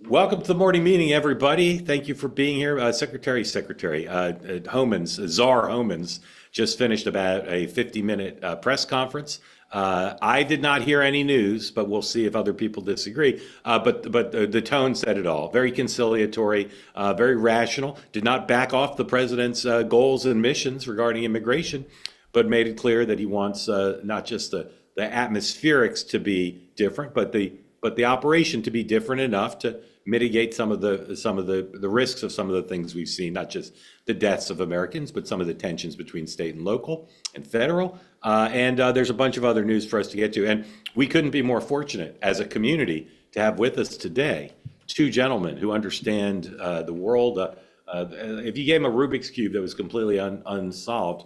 Welcome to the morning meeting, everybody. Thank you for being here. Czar Homans just finished about a 50-minute press conference. I did not hear any news, but we'll see if other people disagree. But the tone said it all. Very conciliatory, very rational. Did not back off the president's goals and missions regarding immigration, but made it clear that he wants not just the atmospherics to be different, but the operation to be different enough to mitigate some of the risks of some of the things we've seen, not just the deaths of Americans, but some of the tensions between state and local and federal. And there's a bunch of other news for us to get to. And we couldn't be more fortunate as a community to have with us today two gentlemen who understand the world. If you gave them a Rubik's Cube that was completely unsolved,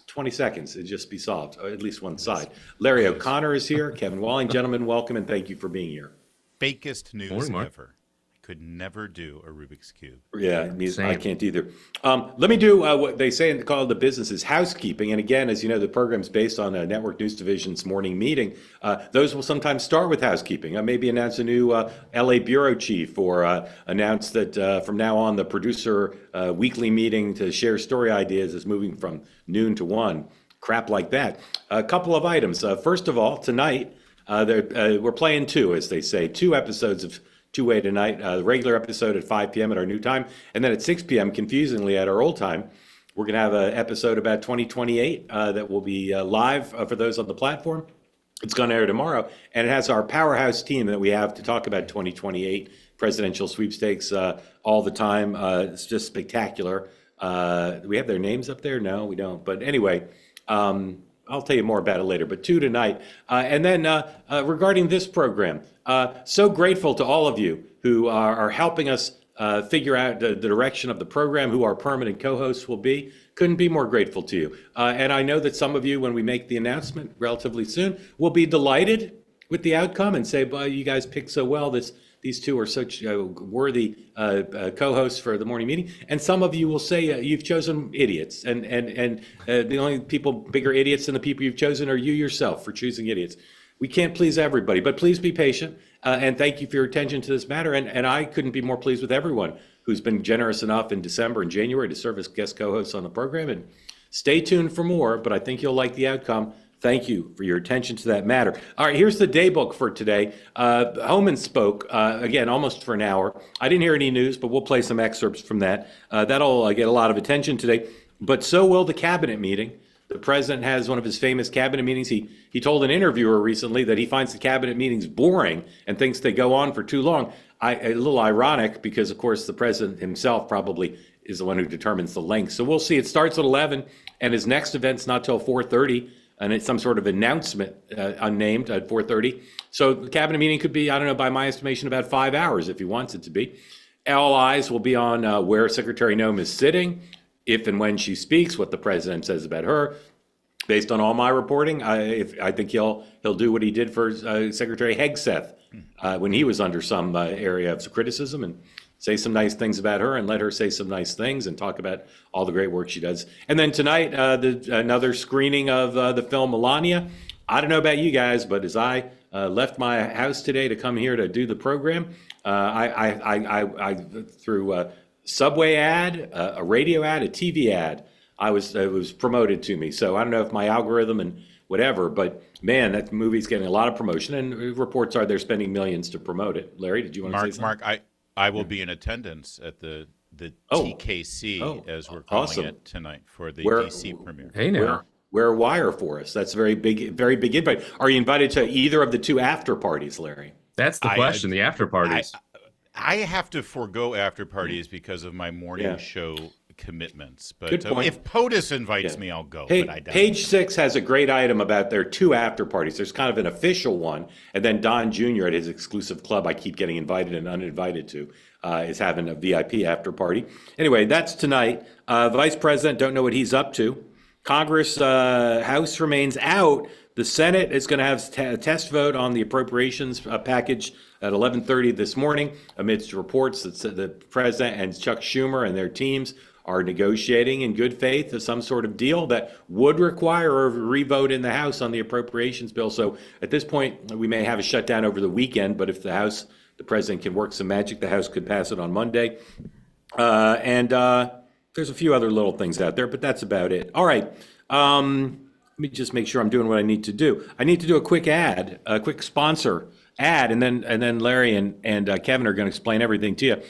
20 seconds, it'd just be solved, or at least one side. Larry O'Connor is here. Kevin Walling, gentlemen, welcome, and thank you for being here. Fakest news ever. Could never do a Rubik's Cube. Yeah, I can't either. Let me do what they say in the business is housekeeping. And again, as you know, the program's based on a Network News Division's morning meeting. Those will sometimes start with housekeeping. Maybe announce a new LA bureau chief, or announce that from now on the producer weekly meeting to share story ideas is moving from noon to 1. Crap like that. A couple of items. First of all, tonight, we're playing two, as they say, two episodes of Two-Way tonight, the regular episode at 5 p.m. at our new time, and then at 6 p.m., confusingly, at our old time, we're going to have an episode about 2028 that will be live for those on the platform. It's going to air tomorrow, and it has our powerhouse team that we have to talk about 2028 presidential sweepstakes all the time. It's just spectacular. Do we have their names up there? No, we don't. But anyway, I'll tell you more about it later, but two tonight. And then regarding this program, so grateful to all of you who are helping us figure out the direction of the program, who our permanent co-hosts will be. Couldn't be more grateful to you. And I know that some of you, when we make the announcement relatively soon, will be delighted with the outcome and say, "Boy, you guys picked so well. These two are such worthy co-hosts for the morning meeting." And some of you will say you've chosen idiots, and the only people bigger idiots than the people you've chosen are you yourself for choosing idiots. We can't please everybody, but please be patient, and thank you for your attention to this matter. And I couldn't be more pleased with everyone who's been generous enough in December and January to serve as guest co-hosts on the program. And stay tuned for more, but I think you'll like the outcome. Thank you for your attention to that matter. All right, here's the day book for today. Homan spoke, again, almost for an hour. I didn't hear any news, but we'll play some excerpts from that. That'll get a lot of attention today, but so will the cabinet meeting. The president has one of his famous cabinet meetings. He told an interviewer recently that he finds the cabinet meetings boring and thinks they go on for too long. A little ironic because, of course, the president himself probably is the one who determines the length. So we'll see. It starts at 11, and his next event's not till 4:30. And it's some sort of announcement, unnamed, at 4:30. So the cabinet meeting could be, I don't know, by my estimation, about 5 hours if he wants it to be. All eyes will be on where Secretary Noem is sitting, if and when she speaks, what the president says about her. Based on all my reporting, I think he'll do what he did for Secretary Hegseth when he was under some area of criticism, and say some nice things about her and let her say some nice things and talk about all the great work she does. And then tonight, another screening of the film Melania. I don't know about you guys, but as I left my house today to come here to do the program, I through a subway ad, a radio ad, a TV ad, it was promoted to me. So I don't know if my algorithm and whatever, but man, that movie's getting a lot of promotion, and reports are they're spending millions to promote it. Larry, did you want to say something? Mark, I will be in attendance at the TKC, as we're calling it tonight, for the DC premiere. Hey, now. Wear a wire for us. That's very big invite. Are you invited to either of the two after parties, Larry? That's the question, the after parties. I have to forego after parties because of my morning show commitments. But Good point. If POTUS invites me, I'll go. Hey, but I don't. Page 6 has a great item about their two after parties. There's kind of an official one, and then Don Jr. at his exclusive club I keep getting invited and uninvited to is having a VIP after party. Anyway, that's tonight. Vice President, don't know what he's up to. Congress, House remains out. The Senate is going to have a test vote on the appropriations package at 11:30 this morning, amidst reports that the president and Chuck Schumer and their teams are negotiating in good faith of some sort of deal that would require a revote in the House on the appropriations bill. So at this point, we may have a shutdown over the weekend, but if the House the president can work some magic. The House could pass it on Monday. And there's a few other little things out there, but that's about it. All right. Let me just make sure I'm doing what I need to do. I need to do a quick ad, a quick sponsor ad, and then Larry and Kevin are going to explain everything to you.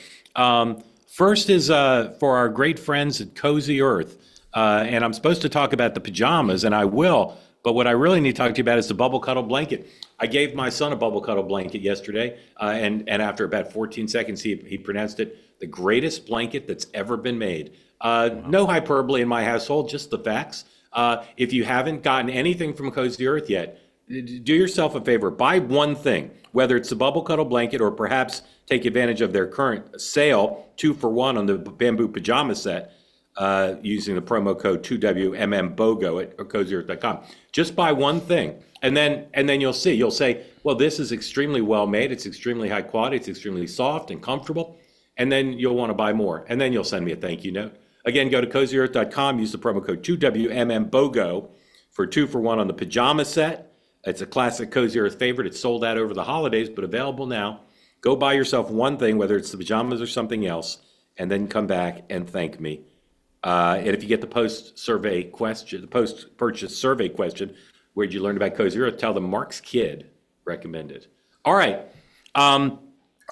First is for our great friends at Cozy Earth. And I'm supposed to talk about the pajamas, and I will, but what I really need to talk to you about is the bubble cuddle blanket. I gave my son a bubble cuddle blanket yesterday, and after about 14 seconds, he pronounced it the greatest blanket that's ever been made. No hyperbole in my household, just the facts. If you haven't gotten anything from Cozy Earth yet, do yourself a favor, buy one thing, whether it's the bubble cuddle blanket or perhaps take advantage of their current sale, 2-for-1 on the bamboo pajama set, using the promo code 2WMMBOGO at CozyEarth.com. Just buy one thing, and then you'll see. You'll say, well, this is extremely well made. It's extremely high quality. It's extremely soft and comfortable. And then you'll want to buy more. And then you'll send me a thank you note. Again, go to CozyEarth.com. Use the promo code 2WMMBOGO for 2-for-1 on the pajama set. It's a classic Cozy Earth favorite. It's sold out over the holidays, but available now. Go buy yourself one thing, whether it's the pajamas or something else, and then come back and thank me. And if you get the post-purchase survey question, where'd you learn about Cozy Earth? Tell them Mark's kid recommended. All right.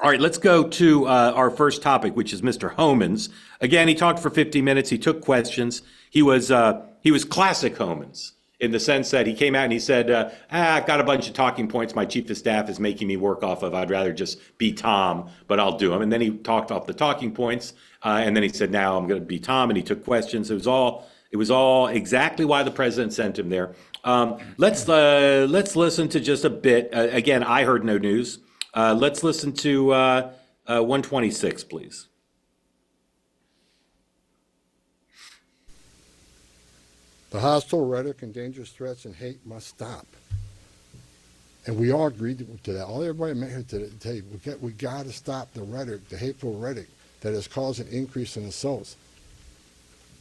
Let's go to our first topic, which is Mr. Homan's. Again, he talked for 50 minutes. He took questions. He was classic Homan's in the sense that he came out and he said, I've got a bunch of talking points my chief of staff is making me work off of. I'd rather just be Tom, but I'll do them. And then he talked off the talking points. And then he said, now I'm going to be Tom. And he took questions. It was all exactly why the president sent him there. Let's listen to just a bit. Again, I heard no news. Let's listen to 126, please. The hostile rhetoric and dangerous threats and hate must stop. And we all agreed to that. All everybody met here today, we got to stop the rhetoric, the hateful rhetoric that has caused an increase in assaults.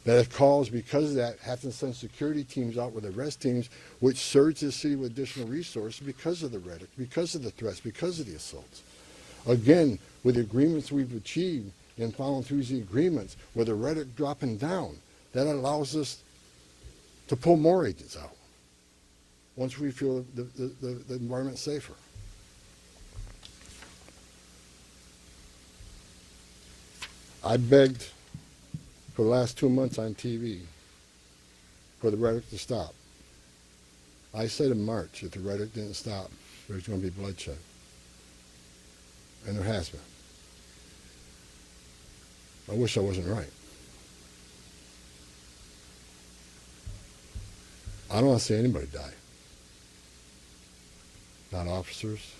That has caused, because of that, have to send security teams out with arrest teams, which surge the city with additional resources because of the rhetoric, because of the threats, because of the assaults. Again, with the agreements we've achieved in following through the agreements, with the rhetoric dropping down, that allows us to pull more agents out once we feel the environment safer. I begged for the last 2 months on TV for the rhetoric to stop. I said in March, if the rhetoric didn't stop, there was going to be bloodshed. And there has been. I wish I wasn't right. I don't want to see anybody die. Not officers,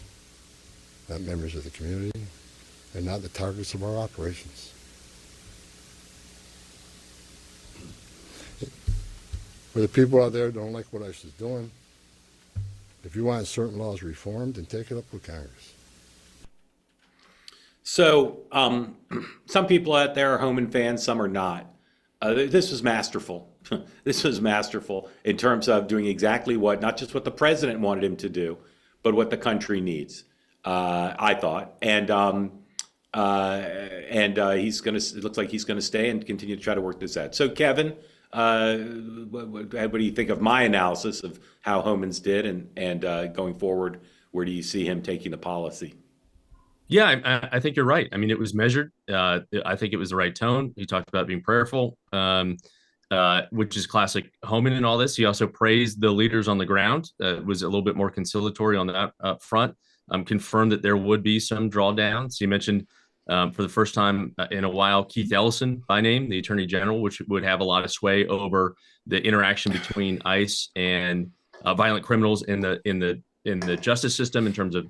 not members of the community, and not the targets of our operations. For the people out there who don't like what ICE is doing, if you want certain laws reformed, then take it up with Congress. So some people out there are Homan fans, some are not. This was masterful. This was masterful in terms of doing exactly what, not just what the president wanted him to do, but what the country needs, I thought. And he's going to, it looks like he's going to stay and continue to try to work this out. So Kevin, what do you think of my analysis of how Homan's did and going forward, where do you see him taking the policy? Yeah, I think you're right. I mean, it was measured. I think it was the right tone. He talked about being prayerful, which is classic Homan in all this. He also praised the leaders on the ground, was a little bit more conciliatory on that up front, confirmed that there would be some drawdowns. He mentioned for the first time in a while, Keith Ellison by name, the Attorney General, which would have a lot of sway over the interaction between ICE and violent criminals in the justice system in terms of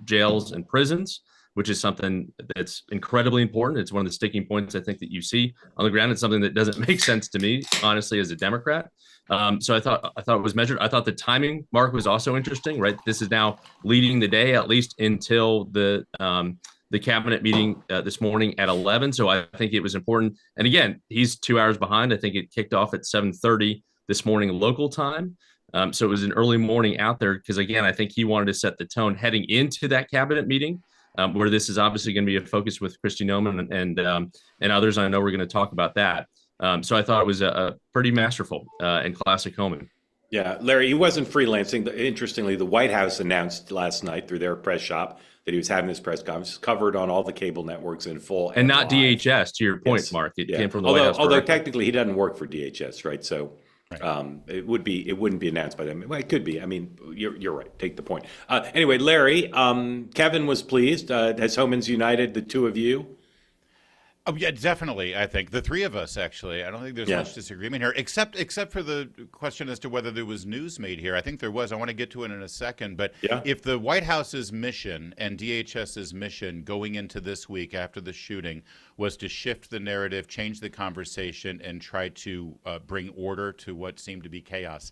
jails and prisons, which is something that's incredibly important. It's one of the sticking points I think that you see on the ground. It's something that doesn't make sense to me, honestly, as a Democrat. So I thought it was measured. I thought the timing, Mark, was also interesting, right? This is now leading the day, at least until the cabinet meeting this morning at 11. So I think it was important. And again, he's 2 hours behind. I think it kicked off at 7:30 this morning local time. So it was an early morning out there because, again, I think he wanted to set the tone heading into that cabinet meeting. where this is obviously going to be a focus with Kristi Noem and others. I know we're going to talk about that. So I thought it was a pretty masterful and classic Homan. Yeah, Larry, he wasn't freelancing. Interestingly, the White House announced last night through their press shop that he was having this press conference covered on all the cable networks in full. And not live. DHS, to your point, yes. Mark. It came from the White House. Although technically he doesn't work for DHS, right? So it wouldn't be announced by them. Well, it could be. I mean, you're right. Take the point. Anyway, Larry, Kevin was pleased. Has Homan's united the two of you? Oh, yeah, definitely. I think the three of us, actually. I don't think there's much disagreement here, except for the question as to whether there was news made here. I think there was. I want to get to it in a second. But if the White House's mission and DHS's mission going into this week after the shooting was to shift the narrative, change the conversation, and try to bring order to what seemed to be chaos,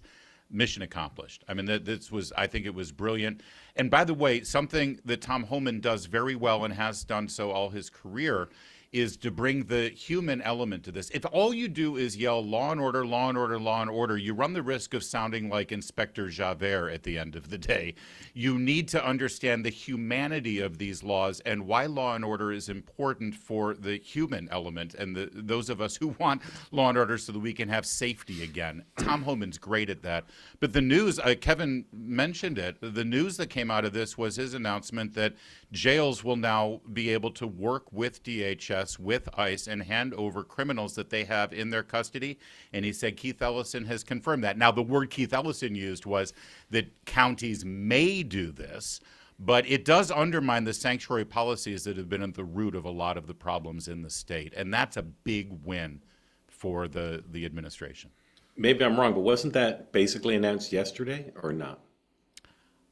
mission accomplished. I mean, I think it was brilliant. And by the way, something that Tom Homan does very well and has done so all his career is to bring the human element to this. If all you do is yell law and order, law and order, law and order, you run the risk of sounding like Inspector Javert at the end of the day. You need to understand the humanity of these laws and why law and order is important for the human element and those of us who want law and order so that we can have safety again. Tom Homan's great at that. But the news, Kevin mentioned it, the news that came out of this was his announcement that jails will now be able to work with DHS, with ICE, and hand over criminals that they have in their custody. And he said Keith Ellison has confirmed that. Now, the word Keith Ellison used was that counties may do this, but it does undermine the sanctuary policies that have been at the root of a lot of the problems in the state. And that's a big win for the administration. Maybe I'm wrong, but wasn't that basically announced yesterday or not?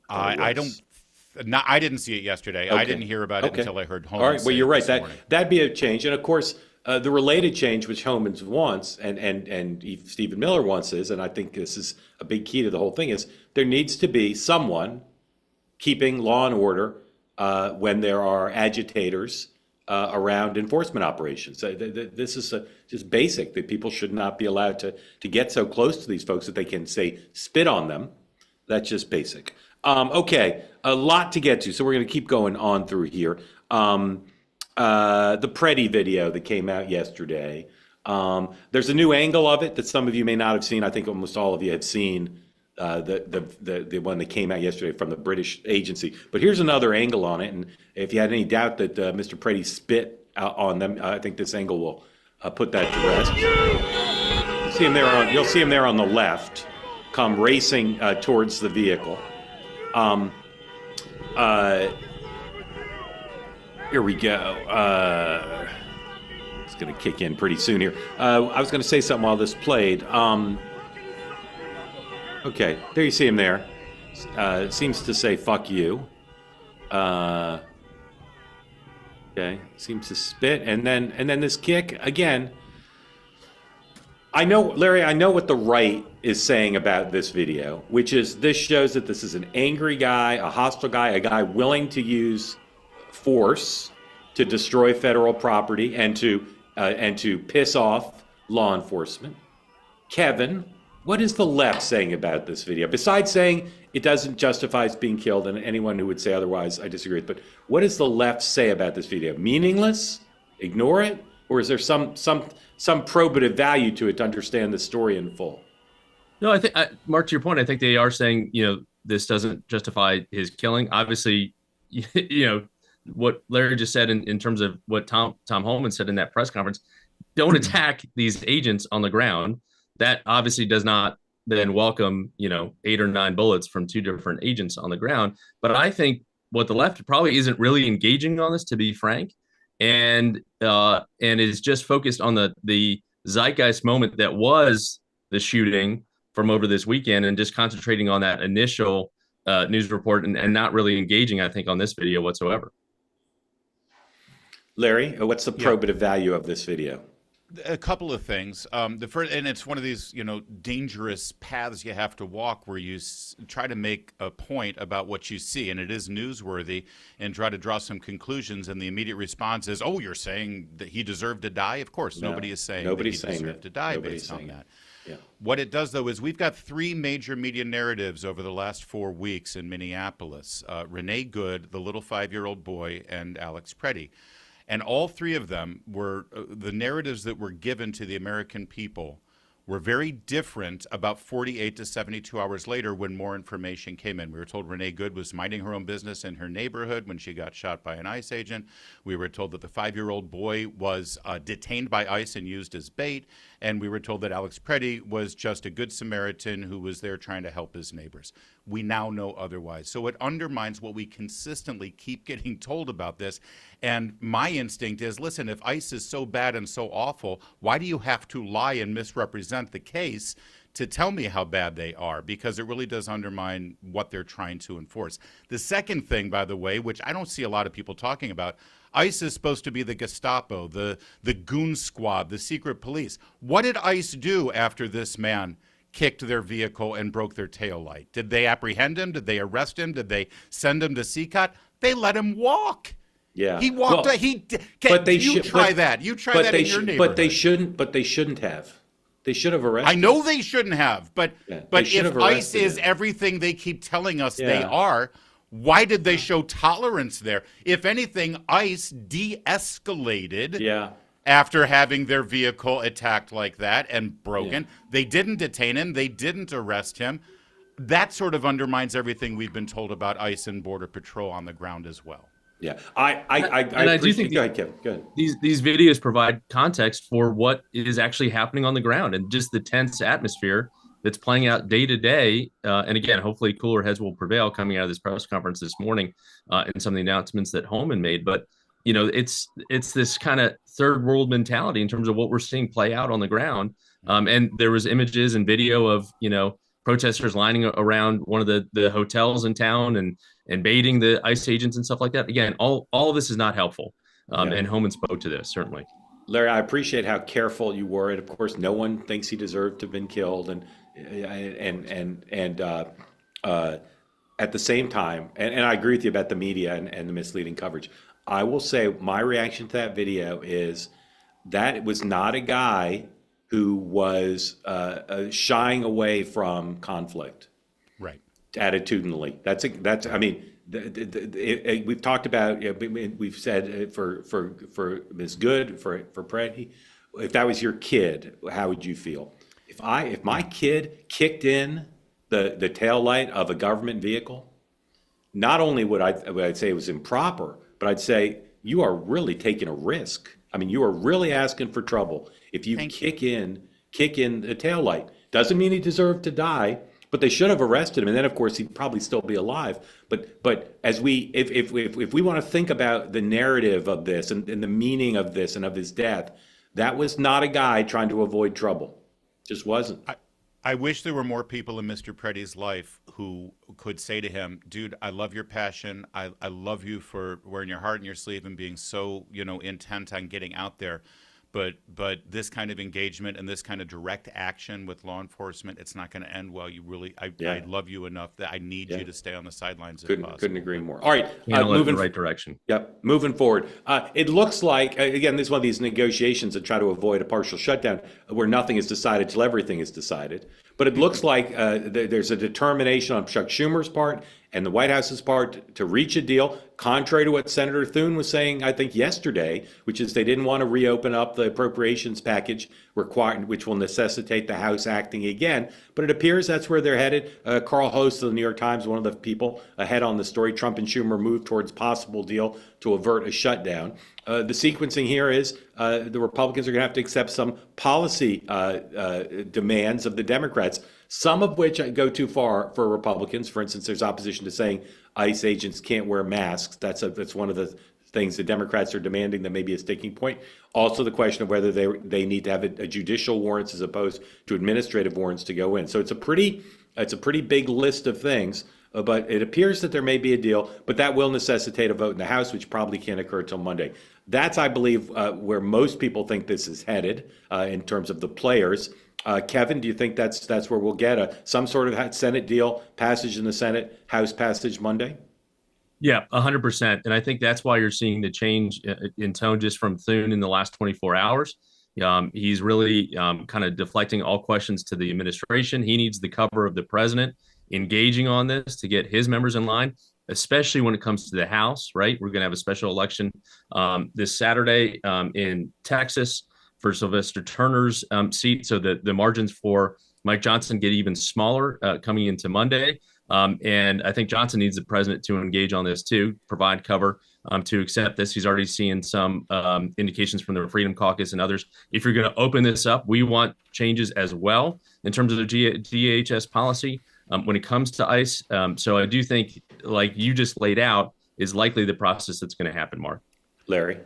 I didn't see it yesterday. Okay. I didn't hear about it until I heard Homan. All right. Well, you're right. That'd be a change. And of course, the related change, which Homan wants, and Stephen Miller wants, and I think this is a big key to the whole thing, is there needs to be someone keeping law and order when there are agitators around enforcement operations. This is just basic, that people should not be allowed to get so close to these folks that they can, say, spit on them. That's just basic. Okay, a lot to get to, so we're going to keep going on through here. The Pretti video that came out yesterday. There's a new angle of it that some of you may not have seen. I think almost all of you have seen the one that came out yesterday from the British agency. But here's another angle on it, and if you had any doubt that Mr. Pretti spit on them, I think this angle will put that to rest. You'll see him there on the left, come racing towards the vehicle. Here we go. It's going to kick in pretty soon here. I was going to say something while this played. Okay, there you see him there. Seems to say "fuck you." Okay, seems to spit, and then this kick again. I know, Larry, I know what the right is saying about this video, which is this shows that this is an angry guy, a hostile guy, a guy willing to use force to destroy federal property and to piss off law enforcement. Kevin, what is the left saying about this video? Besides saying it doesn't justify its being killed, and anyone who would say otherwise, I disagree with, but what does the left say about this video? Meaningless? Ignore it? Or is there some probative value to it to understand the story in full? No, I think, Mark, to your point, I think they are saying, this doesn't justify his killing. Obviously, what Larry just said in terms of what Tom Homan said in that press conference, don't attack these agents on the ground. That obviously does not then welcome, 8 or 9 bullets from 2 different agents on the ground. But I think what the left probably isn't really engaging on this, to be frank, and is just focused on the zeitgeist moment that was the shooting from over this weekend, and just concentrating on that initial news report and not really engaging, I think, on this video whatsoever. Larry, what's the probative value of this video? A couple of things. The first, and it's one of these, dangerous paths you have to walk where you try to make a point about what you see, and it is newsworthy, and try to draw some conclusions. And the immediate response is, "Oh, you're saying that he deserved to die?" Of course, No, nobody is saying nobody's that he saying deserved that. to die Nobody's based on saying that. Yeah. What it does, though, is we've got three major media narratives over the last 4 weeks in Minneapolis: Renee Good, the little 5-year-old boy, and Alex Pretti. And all three of them were the narratives that were given to the American people were very different about 48 to 72 hours later when more information came in. We were told Renee Good was minding her own business in her neighborhood when she got shot by an ICE agent. We were told that the 5-year-old boy was detained by ICE and used as bait. And we were told that Alex Pretti was just a good Samaritan who was there trying to help his neighbors. We now know otherwise. So it undermines what we consistently keep getting told about this. And my instinct is, listen, if ICE is so bad and so awful, why do you have to lie and misrepresent the case to tell me how bad they are? Because it really does undermine what they're trying to enforce. The second thing, by the way, which I don't see a lot of people talking about, ICE is supposed to be the Gestapo, the goon squad, the secret police. What did ICE do after this man kicked their vehicle and broke their taillight? Did they apprehend him? Did they arrest him? Did they send him to CCOT? They let him walk. Yeah. He walked. Well, But they should try that. You try that in your neighborhood. But they shouldn't. But they shouldn't have. They should have arrested. I know they shouldn't have. But if ICE is everything they keep telling us they are, why did they show tolerance there? If anything, ICE de-escalated after having their vehicle attacked like that and broken. Yeah. They didn't detain him. They didn't arrest him. That sort of undermines everything we've been told about ICE and Border Patrol on the ground as well. Yeah, I do think go ahead, Kevin. Go ahead. These videos provide context for what is actually happening on the ground and just the tense atmosphere that's playing out day to day. And again, hopefully cooler heads will prevail coming out of this press conference this morning and some of the announcements that Homan made. But, it's this kind of third world mentality in terms of what we're seeing play out on the ground. And there was images and video of, protesters lining around one of the hotels in town and baiting the ICE agents and stuff like that. Again, all of this is not helpful. And Homan spoke to this, certainly. Larry, I appreciate how careful you were. And of course, no one thinks he deserved to have been killed. And at the same time, and I agree with you about the media and the misleading coverage. I will say my reaction to that video is that it was not a guy who was shying away from conflict, right? Attitudinally, we've talked about. We've said for Ms. Good, for Pretti, if that was your kid, how would you feel? If my kid kicked in the taillight of a government vehicle, not only would I say it was improper, but I'd say you are really taking a risk. I mean, you are really asking for trouble if you kick in the taillight. Doesn't mean he deserved to die, but they should have arrested him, and then of course he'd probably still be alive. But as if we want to think about the narrative of this and the meaning of this and of his death, that was not a guy trying to avoid trouble. Just wasn't. I wish there were more people in Mr. Pretty's life who could say to him, dude, I love your passion. I love you for wearing your heart in your sleeve and being so, intent on getting out there. But this kind of engagement and this kind of direct action with law enforcement, it's not going to end well. I love you enough that I need you to stay on the sidelines if possible. Couldn't agree more. All right, moving in the right direction. Yep, moving forward. It looks like, again, this is one of these negotiations that try to avoid a partial shutdown where nothing is decided till everything is decided. But it looks like there's a determination on Chuck Schumer's part and the White House's part to reach a deal, contrary to what Senator Thune was saying, I think, yesterday, which is they didn't want to reopen up the appropriations package which will necessitate the House acting again. But it appears that's where they're headed. Carl Host of the New York Times, one of the people ahead on the story, Trump and Schumer moved towards possible deal to avert a shutdown. The sequencing here is the Republicans are going to have to accept some policy demands of the Democrats, some of which go too far for Republicans. For instance, there's opposition to saying ICE agents can't wear masks. That's one of the things the Democrats are demanding that may be a sticking point. Also, the question of whether they need to have a judicial warrants as opposed to administrative warrants to go in. So it's a pretty big list of things. but it appears that there may be a deal, but that will necessitate a vote in the House, which probably can't occur till Monday. That's, I believe, where most people think this is headed in terms of the players. Kevin, do you think that's where we'll get some sort of Senate deal, passage in the Senate, House passage Monday? Yeah, 100%. And I think that's why you're seeing the change in tone just from Thune in the last 24 hours. He's really kind of deflecting all questions to the administration. He needs the cover of the president engaging on this to get his members in line, especially when it comes to the House, right? We're going to have a special election this Saturday in Texas for Sylvester Turner's seat. So the margins for Mike Johnson get even smaller coming into Monday. And I think Johnson needs the president to engage on this too, provide cover to accept this. He's already seeing some indications from the Freedom Caucus and others. If you're going to open this up, we want changes as well in terms of the DHS policy when it comes to ICE. So I do think, like you just laid out, is likely the process that's going to happen, Mark. Larry?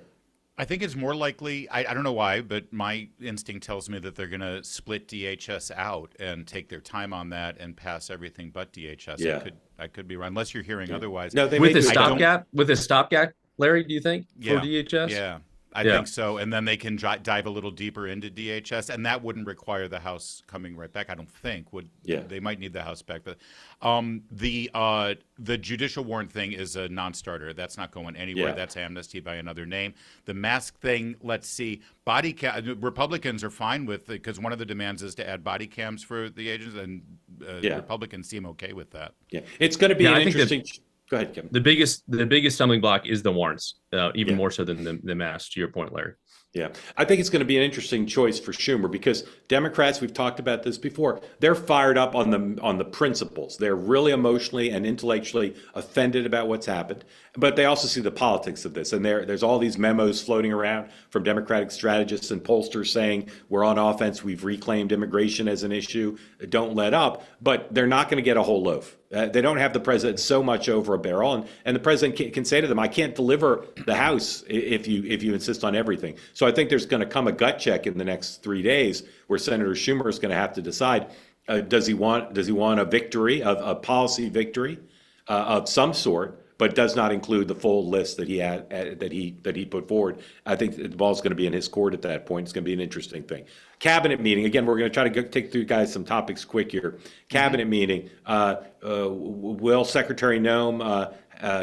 I think it's more likely, I don't know why, but my instinct tells me that they're going to split DHS out and take their time on that and pass everything but DHS. Yeah. I could be wrong, unless you're hearing otherwise. No, they With may a do- stopgap, Larry, do you think, for DHS? Yeah, I think so. And then they can dive a little deeper into DHS, and that wouldn't require the House coming right back, I don't think. They might need the House back. But the judicial warrant thing is a non-starter. That's not going anywhere. Yeah. That's amnesty by another name. The mask thing, let's see. Body cam. Republicans are fine with it because one of the demands is to add body cams for the agents, and Republicans seem okay with that. Yeah, it's going to be an I think interesting. Go ahead, Kevin. The biggest stumbling block is the warrants, even more so than the mask, to your point, Larry. Yeah, I think it's going to be an interesting choice for Schumer because Democrats, we've talked about this before, they're fired up on the principles. They're really emotionally and intellectually offended about what's happened, but they also see the politics of this. And there's all these memos floating around from Democratic strategists and pollsters saying we're on offense, we've reclaimed immigration as an issue, don't let up. But they're not going to get a whole loaf. They don't have the president so much over a barrel, and the president can say to them, "I can't deliver the House if you insist on everything." So I think there's going to come a gut check in the next 3 days where Senator Schumer is going to have to decide: does he want a victory, a policy victory of some sort, but does not include the full list that he put forward? I think the ball's going to be in his court at that point. It's going to be an interesting thing. Cabinet meeting. Again, we're going to try to take through, guys, some topics quick here. Cabinet meeting. Will Secretary Noem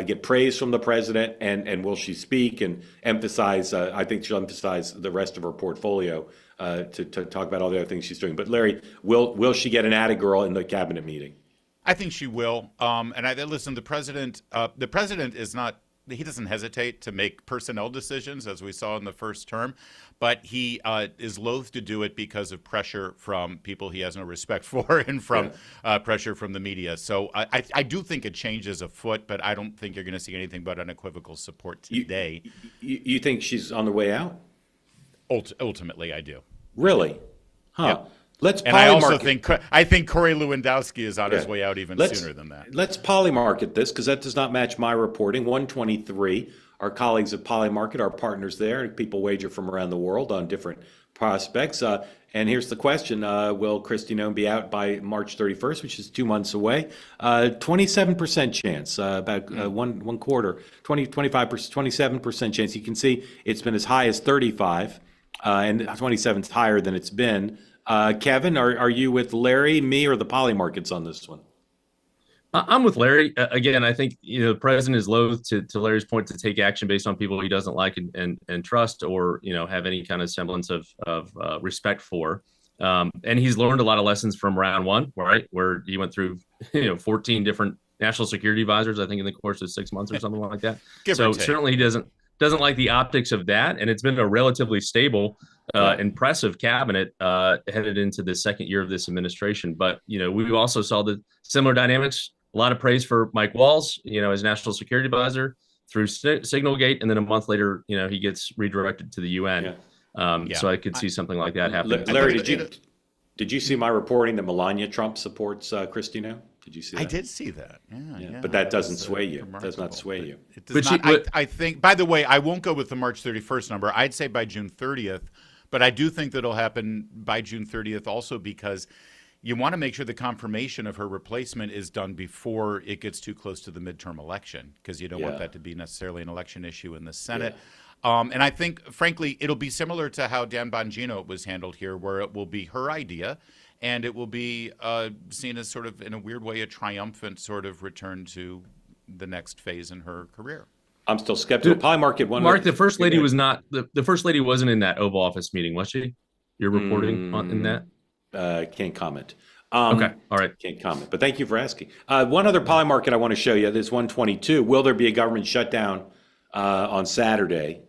get praise from the president, and will she speak and emphasize? I think she'll emphasize the rest of her portfolio to talk about all the other things she's doing. But Larry, will she get an atta girl in the cabinet meeting? I think she will. And listen, the president is not. He doesn't hesitate to make personnel decisions, as we saw in the first term, but he is loath to do it because of pressure from people he has no respect for and from pressure from the media. So I do think a change is afoot, but I don't think you're going to see anything but unequivocal support today. You think she's on the way out? Ultimately, I do. Really? Huh. Yeah. And I also think Corey Lewandowski is on his way out even sooner than that. Let's polymarket this because that does not match my reporting. 123, our colleagues at Polymarket, our partners there, people wager from around the world on different prospects. And here's the question: will Kristi Noem be out by March 31st, which is 2 months away? 27% chance, about one quarter, 25%, 27% chance. You can see it's been as high as 35, and 27 is higher than it's been. Kevin, are you with Larry, me, or the Polymarkets on this one? I'm with Larry. Again, I think the president is loath to Larry's point to take action based on people he doesn't like and trust, or have any kind of semblance of respect for. And he's learned a lot of lessons from round one, right, where he went through 14 different national security advisors, I think, in the course of 6 months or something like that. So certainly he doesn't like the optics of that, and it's been a relatively stable, impressive cabinet headed into the second year of this administration. But we also saw the similar dynamics. A lot of praise for Mike Walls, as national security advisor through Signalgate, and then a month later, he gets redirected to the UN. So I could see something like that happening. Larry, did you see my reporting that Melania Trump supports Kristi Noem? Did you see that? I did see that. Yeah. But that doesn't sway you. Does not sway you. It does not. I think, by the way, I won't go with the March 31st number. I'd say by June 30th, but I do think that it'll happen by June 30th also because you want to make sure the confirmation of her replacement is done before it gets too close to the midterm election, because you don't want that to be necessarily an election issue in the Senate. And I think, frankly, it'll be similar to how Dan Bongino was handled here, where it will be her idea, and it will be seen as sort of, in a weird way, a triumphant sort of return to the next phase in her career. I'm still skeptical. Polymarket one. Mark, the first lady was not the first lady wasn't in that Oval Office meeting, was she? You're reporting in that? Can't comment. Okay, all right. Can't comment, but thank you for asking. One other Polymarket I want to show you. This 122. Will there be a government shutdown on Saturday,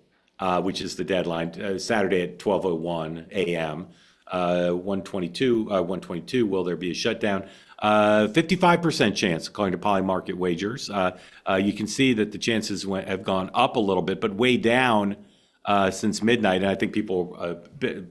which is the deadline? Saturday at 12:01 a.m. 122. Will there be a shutdown? 55% chance, according to Polymarket wagers. You can see that the chances have gone up a little bit, but way down since midnight. And I think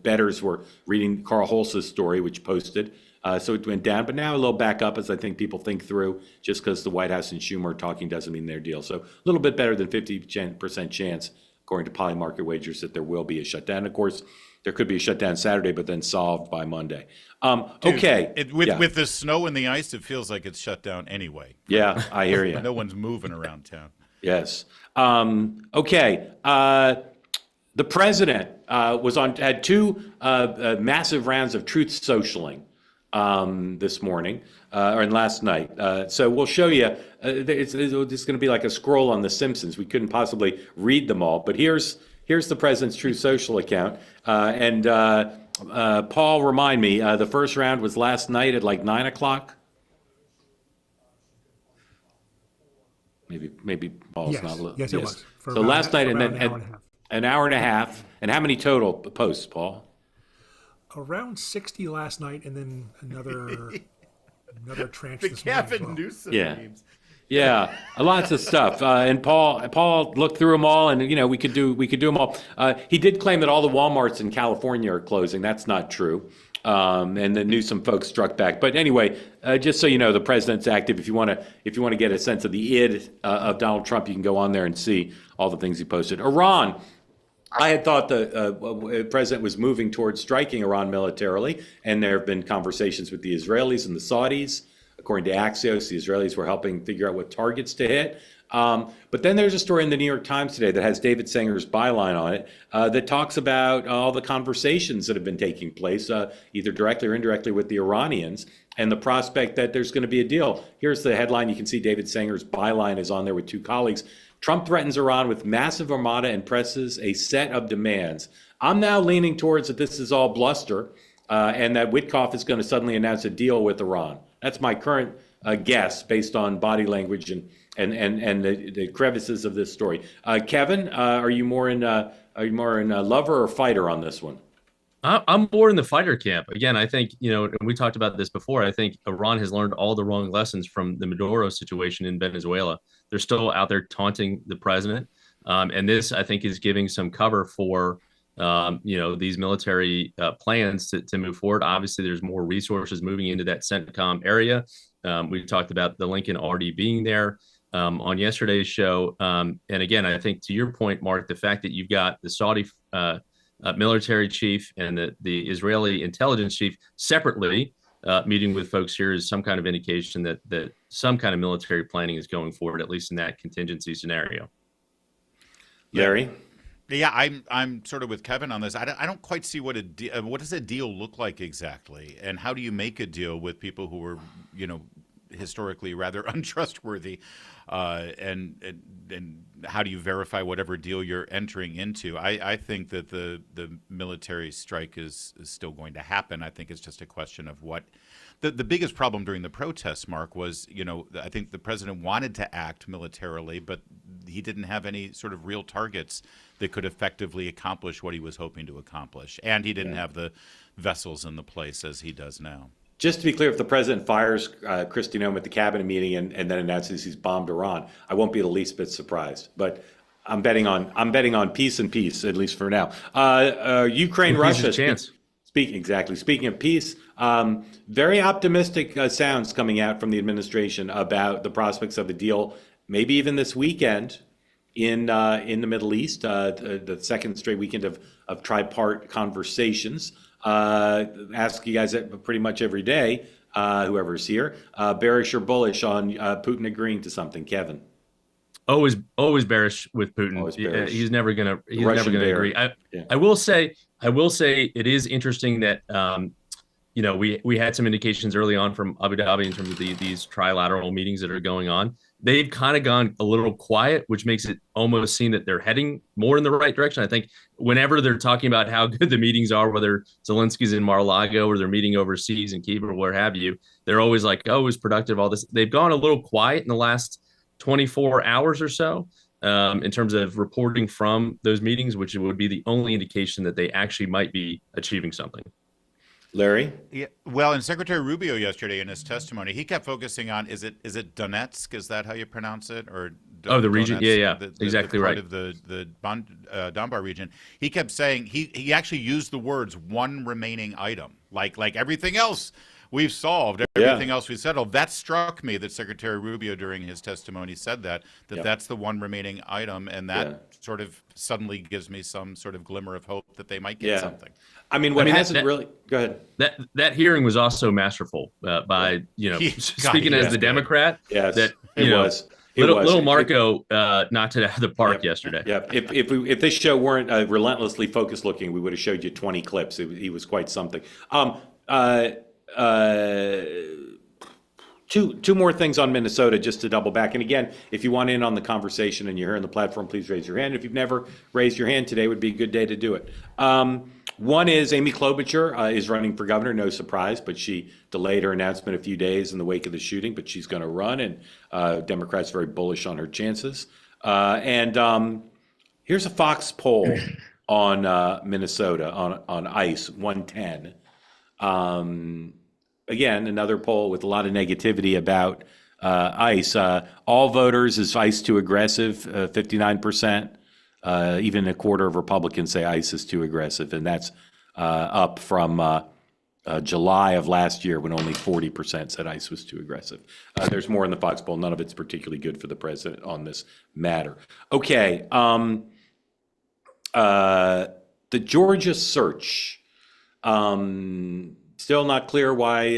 bettors were reading Carl Holz's story, which posted. So it went down, but now a little back up as I think people think through, just because the White House and Schumer are talking doesn't mean their deal. So a little bit better than 50% chance, according to Polymarket wagers, that there will be a shutdown. Of course, there could be a shutdown Saturday, but then solved by Monday. Okay. With the snow and the ice, it feels like it's shut down anyway. Yeah, I hear you. No one's moving around town. Yes. Okay. The president had two massive rounds of truth socialing this morning and last night. So we'll show you. It's going to be like a scroll on The Simpsons. We couldn't possibly read them all, but here's the president's Truth Social account. Paul, remind me, the first round was last night at like 9 o'clock? Maybe Paul's not. Yes, it was. So last night and then an hour and a half. And how many total posts, Paul? Around 60 last night, and then another tranche The this morning as Gavin well. Newsom memes. Yeah, lots of stuff. And Paul looked through them all, and we could do them all. He did claim that all the Walmarts in California are closing. That's not true. And the Newsom folks struck back. But anyway, just so you know, the president's active. If you want to get a sense of the id of Donald Trump, you can go on there and see all the things he posted. Iran. I had thought the president was moving towards striking Iran militarily, and there have been conversations with the Israelis and the Saudis. According to Axios, the Israelis were helping figure out what targets to hit. But then there's a story in the New York Times today that has David Sanger's byline on it that talks about all the conversations that have been taking place, either directly or indirectly, with the Iranians, and the prospect that there's going to be a deal. Here's the headline. You can see David Sanger's byline is on there with two colleagues. Trump threatens Iran with massive armada and presses a set of demands. I'm now leaning towards that this is all bluster, and that Witkoff is going to suddenly announce a deal with Iran. That's my current guess based on body language and the crevices of this story. Kevin, are you more in lover or fighter on this one? I'm more in the fighter camp. Again, I think, and we talked about this before, I think Iran has learned all the wrong lessons from the Maduro situation in Venezuela. They're still out there taunting the president. And this, I think, is giving some cover for, these military plans to move forward. Obviously, there's more resources moving into that CENTCOM area. We talked about the Lincoln already being there on yesterday's show. And again, I think to your point, Mark, the fact that you've got the Saudi military chief and the Israeli intelligence chief separately meeting with folks here is some kind of indication that some kind of military planning is going forward, at least in that contingency scenario. Larry? Yeah, I'm sort of with Kevin on this. I don't quite see what does a deal look like exactly, and how do you make a deal with people who are, historically rather untrustworthy, and how do you verify whatever deal you're entering into? I think that the military strike is still going to happen. I think it's just a question of what. The biggest problem during the protests, Mark, was, I think the president wanted to act militarily, but he didn't have any sort of real targets that could effectively accomplish what he was hoping to accomplish. And he didn't have the vessels in the place as he does now. Just to be clear, if the president fires Kristi Noem at the cabinet meeting and then announces he's bombed Iran, I won't be the least bit surprised. But I'm betting on peace and peace, at least for now. Ukraine, Russia. Speaking of peace, very optimistic sounds coming out from the administration about the prospects of a deal, maybe even this weekend in the Middle East, the second straight weekend of tripart conversations. Ask you guys pretty much every day, whoever's here, bearish or bullish on Putin agreeing to something. Kevin. Always bearish with Putin. Always bearish. He's never gonna Russian bear. agree. Yeah. I will say it is interesting that we had some indications early on from Abu Dhabi in terms of these trilateral meetings that are going on. They've kind of gone a little quiet, which makes it almost seem that they're heading more in the right direction. I think whenever they're talking about how good the meetings are, whether Zelensky's in Mar-a-Lago or they're meeting overseas in Kyiv or where have you, they're always like, oh, it was productive, all this. They've gone a little quiet in the last 24 hours or so in terms of reporting from those meetings, which would be the only indication that they actually might be achieving something. Larry? Yeah, well, in Secretary Rubio yesterday in his testimony, he kept focusing on is it Donetsk? Is that how you pronounce it? Or the region? Donetsk, Yeah, exactly right. Part of the Donbas region. He kept saying he actually used the words "one remaining item," like everything else we've solved, everything else we settled. That struck me that Secretary Rubio during his testimony said that's the one remaining item, and that sort of suddenly gives me some sort of glimmer of hope that they might get something. I mean, really. Go ahead. That hearing was also masterful by speaking as the Democrat. Yes, that it was. Little Marco knocked it out of the park yesterday. Yeah. If this show weren't relentlessly focused looking, we would have showed you 20 clips. He was quite something. Two more things on Minnesota just to double back. And again, if you want in on the conversation and you're here on the platform, please raise your hand. If you've never raised your hand, today would be a good day to do it. One is Amy Klobuchar is running for governor, no surprise, but she delayed her announcement a few days in the wake of the shooting, but she's going to run, and Democrats very bullish on her chances. And here's a Fox poll on Minnesota on ICE 110. Again, another poll with a lot of negativity about ICE. All voters, is ICE too aggressive? 59%. Even a quarter of Republicans say ICE is too aggressive, and that's up from July of last year when only 40% said ICE was too aggressive. There's more in the Fox poll. None of it's particularly good for the president on this matter. Okay. The Georgia search. Still not clear why.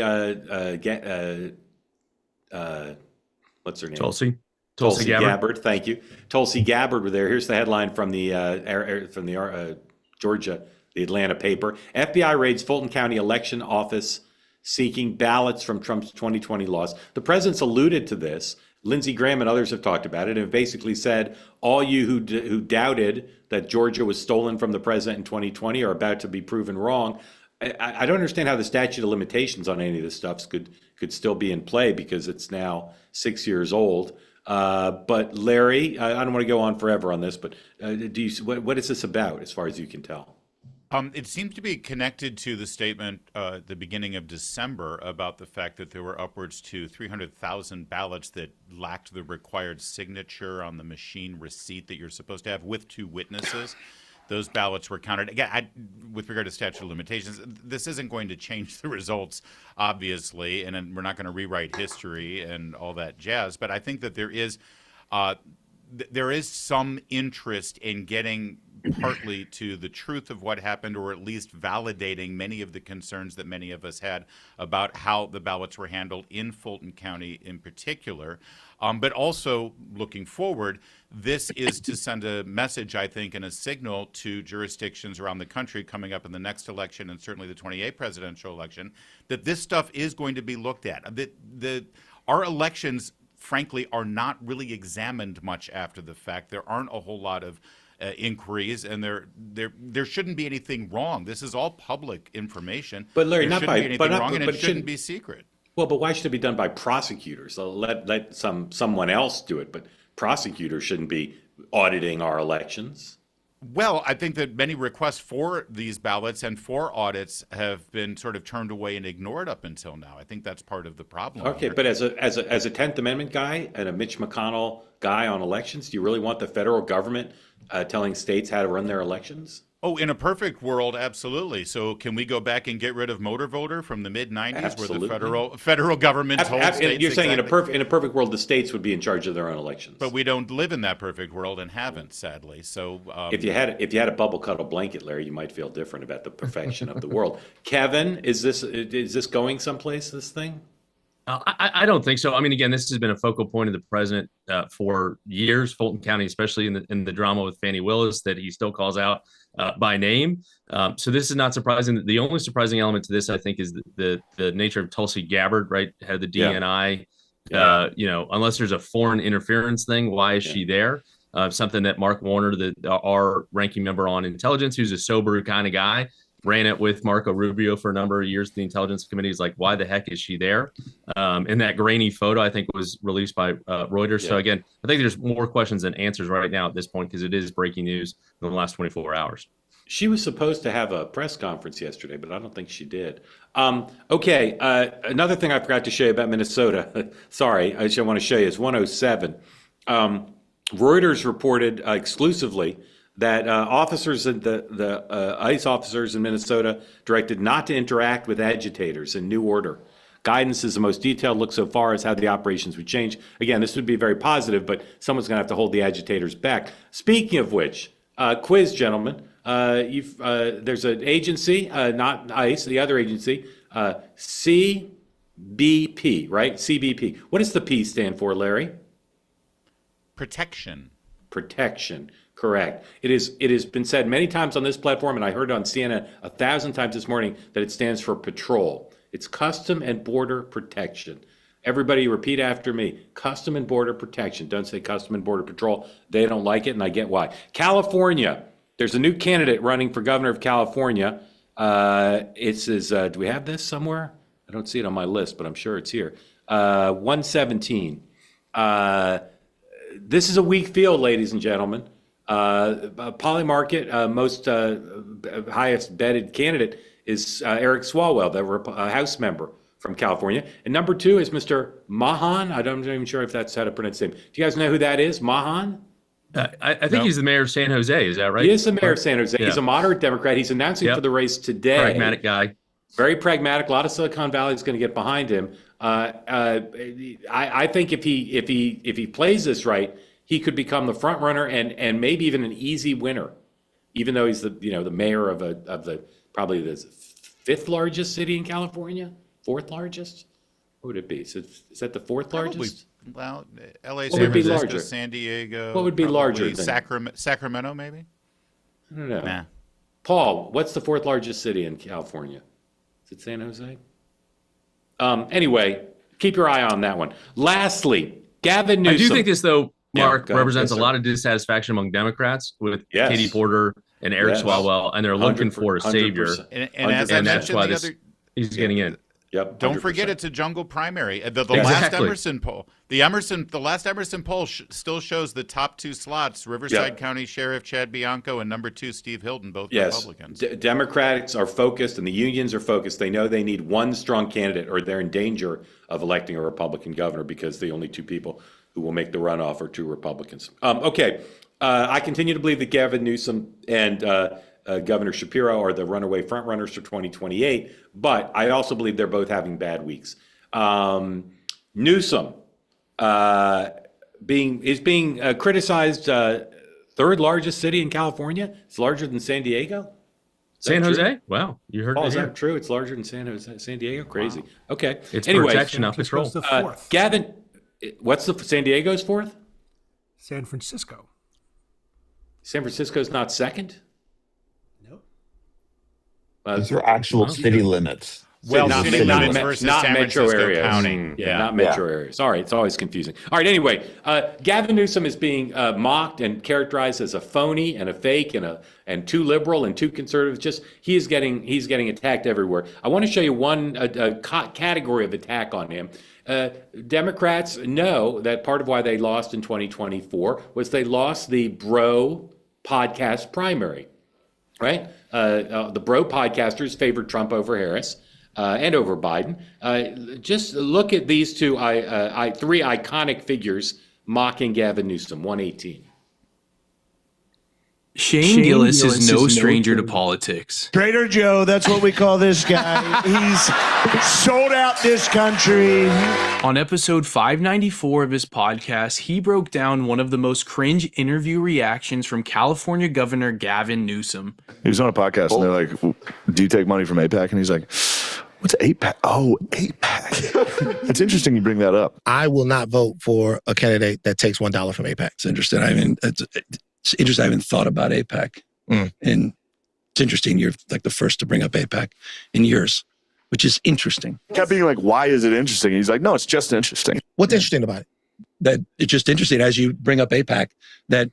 What's her name? Tulsi Gabbard. Thank you. Tulsi Gabbard were there. Here's the headline from the Georgia, the Atlanta paper. FBI raids Fulton County election office seeking ballots from Trump's 2020 loss. The president's alluded to this. Lindsey Graham and others have talked about it and have basically said, all you who doubted that Georgia was stolen from the president in 2020 are about to be proven wrong. I don't understand how the statute of limitations on any of this stuff could still be in play because it's now 6 years old. But Larry, I don't want to go on forever on this, but what is this about as far as you can tell? It seems to be connected to the statement at the beginning of December about the fact that there were upwards to 300,000 ballots that lacked the required signature on the machine receipt that you're supposed to have with two witnesses. Those ballots were counted. Again, with regard to statute of limitations, this isn't going to change the results, obviously, and we're not going to rewrite history and all that jazz. But I think that there is some interest in getting partly to the truth of what happened, or at least validating many of the concerns that many of us had about how the ballots were handled in Fulton County in particular. But also looking forward, this is to send a message, I think, and a signal to jurisdictions around the country coming up in the next election and certainly the 28th presidential election, that this stuff is going to be looked at. Our elections, frankly, are not really examined much after the fact. There aren't a whole lot of inquiries, and there shouldn't be anything wrong. This is all public information. But Larry, there shouldn't be anything wrong, and it shouldn't be secret. Well, but why should it be done by prosecutors? So let someone else do it, but prosecutors shouldn't be auditing our elections. Well, I think that many requests for these ballots and for audits have been sort of turned away and ignored up until now. I think that's part of the problem. Okay, here. but as a 10th Amendment guy and a Mitch McConnell guy on elections, do you really want the federal government telling states how to run their elections? Oh, in a perfect world, absolutely. So can we go back and get rid of motor voter from the mid-90s where the federal government told states You're saying exactly, in a perfect world, the states would be in charge of their own elections. but we don't live in that perfect world and haven't, sadly. So if you had a bubble cuddle blanket, Larry, you might feel different about the perfection of the world. Kevin, is this going someplace, this thing? I don't think so. I mean, again, this has been a focal point of the president for years, Fulton County, especially in the drama with Fannie Willis that he still calls out by name. So this is not surprising. The only surprising element to this, I think, is the nature of Tulsi Gabbard, right? Had the DNI, unless there's a foreign interference thing, why is she there? Something that Mark Warner, our ranking member on intelligence, who's a sober kind of guy, ran it with Marco Rubio for a number of years. The Intelligence Committee is like, why the heck is she there? And that grainy photo, I think, was released by Reuters. Yeah. So again, I think there's more questions than answers right now at this point because it is breaking news in the last 24 hours. She was supposed to have a press conference yesterday, but I don't think she did. Another thing I forgot to show you about Minnesota. Sorry, I just want to show you is 107. Reuters reported exclusively that officers in the ICE officers in Minnesota directed not to interact with agitators in New Order. Guidance is the most detailed look so far as how the operations would change. Again, this would be very positive, but someone's going to have to hold the agitators back. Speaking of which, quiz, gentlemen, there's an agency, not ICE, the other agency, CBP, right? CBP. What does the P stand for, Larry? Protection. Protection. Correct. It has been said many times on this platform, and I heard it on CNN 1,000 times this morning, that it stands for patrol. It's Custom and Border Protection. Everybody repeat after me. Custom and Border Protection. Don't say Custom and Border Patrol. They don't like it, and I get why. California. There's a new candidate running for governor of California. It says, do we have this somewhere? I don't see it on my list, but I'm sure it's here. 117. This is a weak field, ladies and gentlemen. Polymarket, most highest betted candidate is Eric Swalwell, the House member from California. And number two is Mr. Mahan. I'm not even sure if that's how to pronounce his name. Do you guys know who that is? Mahan? I think he's the mayor of San Jose. Is that right? He is the mayor of San Jose. Yeah. He's a moderate Democrat. He's announcing for the race today. Pragmatic guy. Very pragmatic. A lot of Silicon Valley is going to get behind him. I think if he plays this right, he could become the front runner and maybe even an easy winner, even though he's the mayor of the probably the fifth largest city in California, fourth largest. What would it be? Is that the fourth largest? Well, LA, San Francisco, San Diego. What would be larger? Sacramento, maybe. I don't know. Nah. Paul, what's the fourth largest city in California? Is it San Jose? Anyway, keep your eye on that one. Lastly, Gavin Newsom. I do think this, though, Mark, represents a lot of dissatisfaction among Democrats with Katie Porter and Eric Swalwell, and they're looking for a savior. And as I mentioned the other, he's getting in. Yep. 100%. Don't forget it's a jungle primary. The last Emerson poll, the last Emerson poll still shows the top two slots: Riverside County Sheriff Chad Bianco and number 2 Steve Hilton, both Republicans. Democrats are focused, and the unions are focused. They know they need one strong candidate, or they're in danger of electing a Republican governor because the only two people who will make the runoff are two Republicans. I continue to believe that Gavin Newsom and Governor Shapiro are the runaway frontrunners for 2028, but I also believe they're both having bad weeks. Newsom is being criticized, third largest city in California. It's larger than San Diego. San Jose? Wow, you heard it. Is that true? It's larger than San Diego? Crazy. Wow. Okay. It's protection, not patrol. Gavin, what's the San Diego's fourth? San Francisco. San Francisco's not second? These are actual city limits. Well, not metro areas. County. Not metro areas. All right, it's always confusing. All right, anyway, Gavin Newsom is being mocked and characterized as a phony and a fake and too liberal and too conservative. Just he's getting attacked everywhere. I want to show you one category of attack on him. Democrats know that part of why they lost in 2024 was they lost the Bro podcast primary, right? The Bro podcasters favored Trump over Harris and over Biden. Just look at these three iconic figures mocking Gavin Newsom. 118. Shane Gillis is no stranger to politics. Trader Joe, that's what we call this guy. He's sold out this country. On episode 594 of his podcast, he broke down one of the most cringe interview reactions from California Governor Gavin Newsom. He was on a podcast and they're like, do you take money from AIPAC? And he's like, what's AIPAC? Oh, AIPAC. It's interesting you bring that up. I will not vote for a candidate that takes $1 from AIPAC. It's interesting. It's interesting. I haven't thought about AIPAC. And it's interesting. You're like the first to bring up AIPAC in years, which is interesting. Kept being like, why is it interesting? And he's like, no, it's just interesting. What's interesting about it? That it's just interesting as you bring up AIPAC that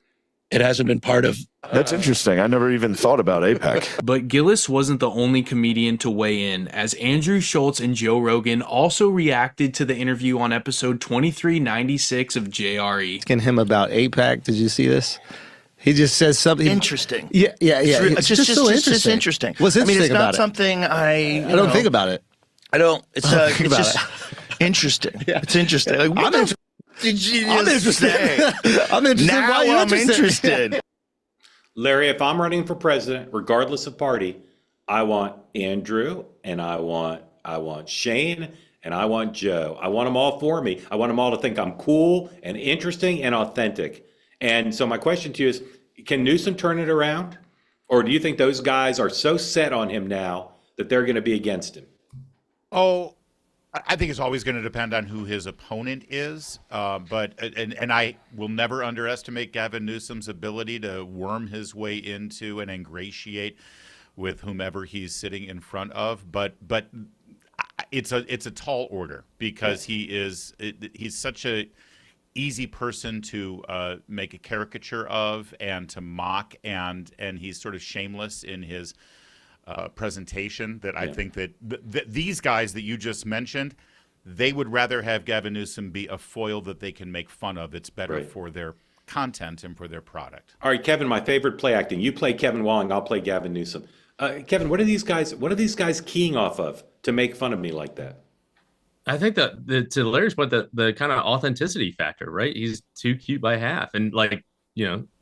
it hasn't been part of. That's interesting. I never even thought about AIPAC. But Gillis wasn't the only comedian to weigh in, as Andrew Schultz and Joe Rogan also reacted to the interview on episode 2396 of JRE. Asking him about AIPAC. Did you see this? He just says something Interesting. Yeah. It's just so interesting. It's interesting. What's interesting it's about not it? something I don't think about it. I don't. It's think it's about just interesting. Yeah. It's interesting. Like, what did you just I'm interested. say? I'm interested. Now Why are you I'm interested. Larry, if I'm running for president, regardless of party, I want Andrew and I want Shane and I want Joe. I want them all for me. I want them all to think I'm cool and interesting and authentic. And so my question to you is, can Newsom turn it around? Or do you think those guys are so set on him now that they're going to be against him? Oh, I think it's always going to depend on who his opponent is. But I will never underestimate Gavin Newsom's ability to worm his way into and ingratiate with whomever he's sitting in front of. But it's a tall order because he's such a easy person to make a caricature of and to mock, and he's sort of shameless in his presentation that I think that these guys that you just mentioned, they would rather have Gavin Newsom be a foil that they can make fun of. It's better for their content and for their product. All right, Kevin, my favorite play acting. You play Kevin Walling, I'll play Gavin Newsom. Kevin, what are these guys keying off of to make fun of me like that? I think that to Larry's point, the kind of authenticity factor, right? He's too cute by half, and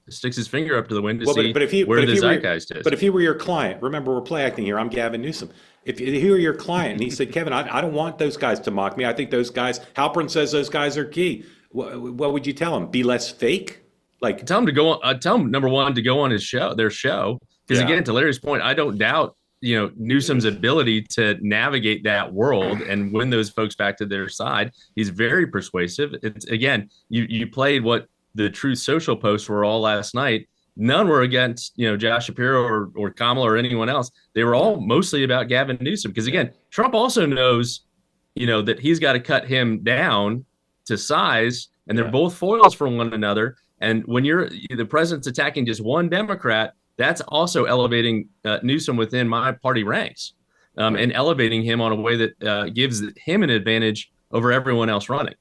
sticks his finger up to the wind to see where the zeitgeist is. But if he were your client, remember we're play acting here. I'm Gavin Newsom. If he were your client and he said, Kevin, I don't want those guys to mock me. I think those guys, Halpern says those guys are key. What would you tell him? Be less fake? Like tell him to go on. Tell him number one to go on their show. Because again, to Larry's point, I don't doubt Newsom's ability to navigate that world and win those folks back to their side. He's very persuasive. It's again, you played what the Truth Social posts were all last night. None were against Josh Shapiro or Kamala or anyone else. They were all mostly about Gavin Newsom because again, Trump also knows that he's got to cut him down to size, and they're both foils for one another. And when the president's attacking just one Democrat, that's also elevating Newsom within my party ranks and elevating him on a way that gives him an advantage over everyone else running.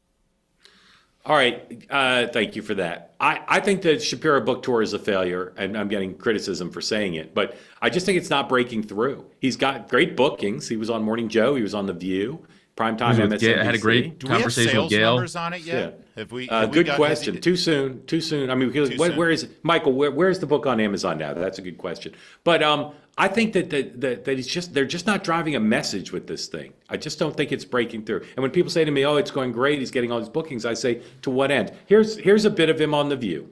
All right. Thank you for that. I think the Shapiro book tour is a failure, and I'm getting criticism for saying it, but I just think it's not breaking through. He's got great bookings. He was on Morning Joe. He was on The View. Primetime MSNBC. Had a great conversation with Gail. Numbers on it yet? Yeah. Good question. Too soon. I mean, where is it? Michael, where's the book on Amazon now? That's a good question. But I think that they're just not driving a message with this thing. I just don't think it's breaking through. And when people say to me, "Oh, it's going great. He's getting all these bookings," I say, "To what end?" Here's a bit of him on The View.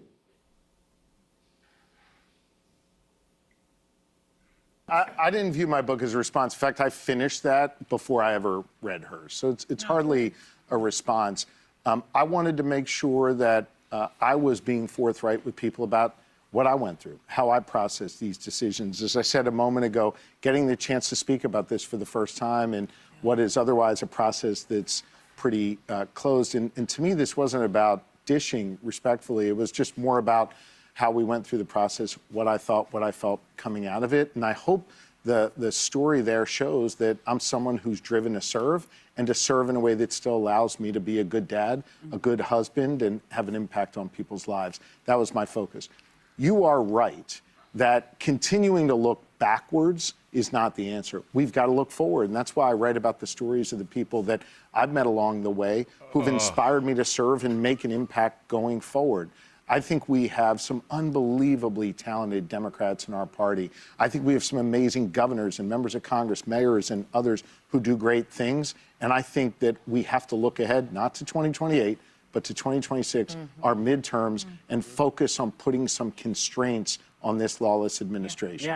I didn't view my book as a response. In fact, I finished that before I ever read hers. So it's hardly a response. I wanted to make sure that I was being forthright with people about what I went through, how I processed these decisions. As I said a moment ago, getting the chance to speak about this for the first time in what is otherwise a process that's pretty closed. And to me, this wasn't about dishing respectfully. It was just more about how we went through the process, what I thought, what I felt coming out of it. And I hope the story there shows that I'm someone who's driven to serve, and to serve in a way that still allows me to be a good dad, a good husband, and have an impact on people's lives. That was my focus. You are right that continuing to look backwards is not the answer. We've got to look forward, and that's why I write about the stories of the people that I've met along the way who've inspired me to serve and make an impact going forward. I think we have some unbelievably talented Democrats in our party. I think we have some amazing governors and members of Congress, mayors and others who do great things. And I think that we have to look ahead, not to 2028, but to 2026, our midterms, and focus on putting some constraints on this lawless administration.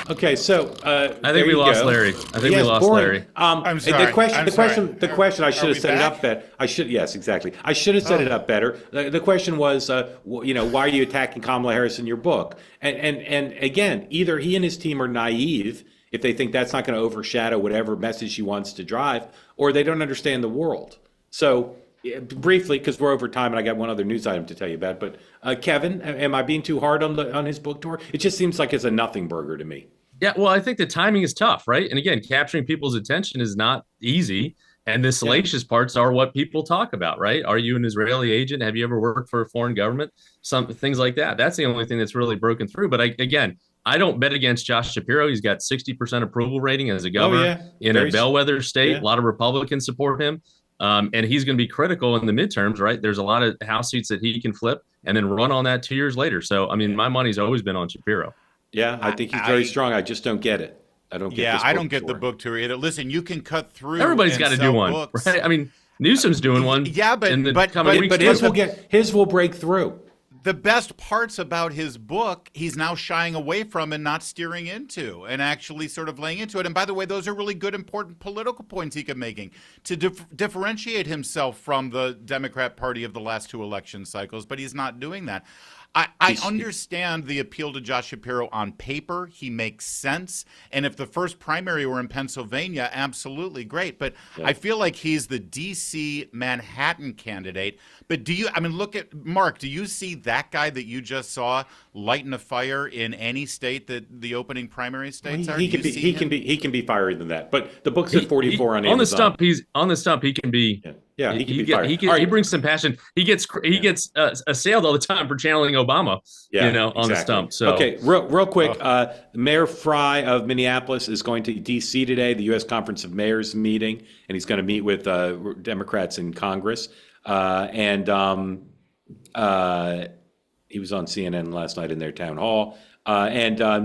Okay, so I think we lost Larry. I think we lost Larry. I'm sorry. The question. I should have set it up better. Yes, exactly. I should have set it up better. The question was, why are you attacking Kamala Harris in your book? And again, either he and his team are naive if they think that's not going to overshadow whatever message she wants to drive, or they don't understand the world. So. Briefly, because we're over time, and I got one other news item to tell you about. But Kevin, am I being too hard on his book tour? It just seems like it's a nothing burger to me. Yeah, well, I think the timing is tough, right? And again, capturing people's attention is not easy. And the salacious parts are what people talk about, right? Are you an Israeli agent? Have you ever worked for a foreign government? Some things like that. That's the only thing that's really broken through. But I don't bet against Josh Shapiro. He's got 60% approval rating as a governor in a bellwether state. A lot of Republicans support him. And he's going to be critical in the midterms, right? There's a lot of House seats that he can flip and then run on that 2 years later. So, I mean, my money's always been on Shapiro. Yeah, I think he's very strong. I just don't get it. I don't get this book I don't get tour. the book tour either. Listen, you can cut through. Everybody's got to do one, books. right? I mean, Newsom's doing one. Yeah, but his will break through. The best parts about his book, he's now shying away from and not steering into and actually sort of laying into it. And by the way, those are really good, important political points he kept making to differentiate himself from the Democrat Party of the last 2 election cycles, but he's not doing that. I understand the appeal to Josh Shapiro on paper. He makes sense. And if the first primary were in Pennsylvania, absolutely great. But I feel like he's the D.C. Manhattan candidate. But look at Mark. Do you see that guy that you just saw lighting a fire in any state that the opening primary states are? He can be fiery than that. But the book's at 44 on Amazon. On the stump. He can be. Yeah, he can be fiery. He brings some passion. He gets assailed all the time for channeling Obama. On the stump. So okay, real quick. Mayor Fry of Minneapolis is going to D.C. today, the U.S. Conference of Mayors meeting, and he's going to meet with Democrats in Congress. He was on CNN last night in their town hall.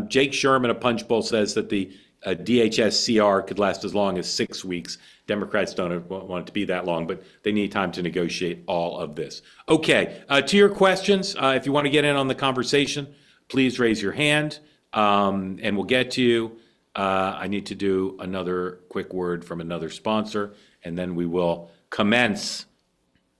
Jake Sherman of Punchbowl says that the DHS CR could last as long as 6 weeks. Democrats don't want it to be that long, but they need time to negotiate all of this. Okay, to your questions, if you want to get in on the conversation, please raise your hand, and we'll get to you. I need to do another quick word from another sponsor, and then we will commence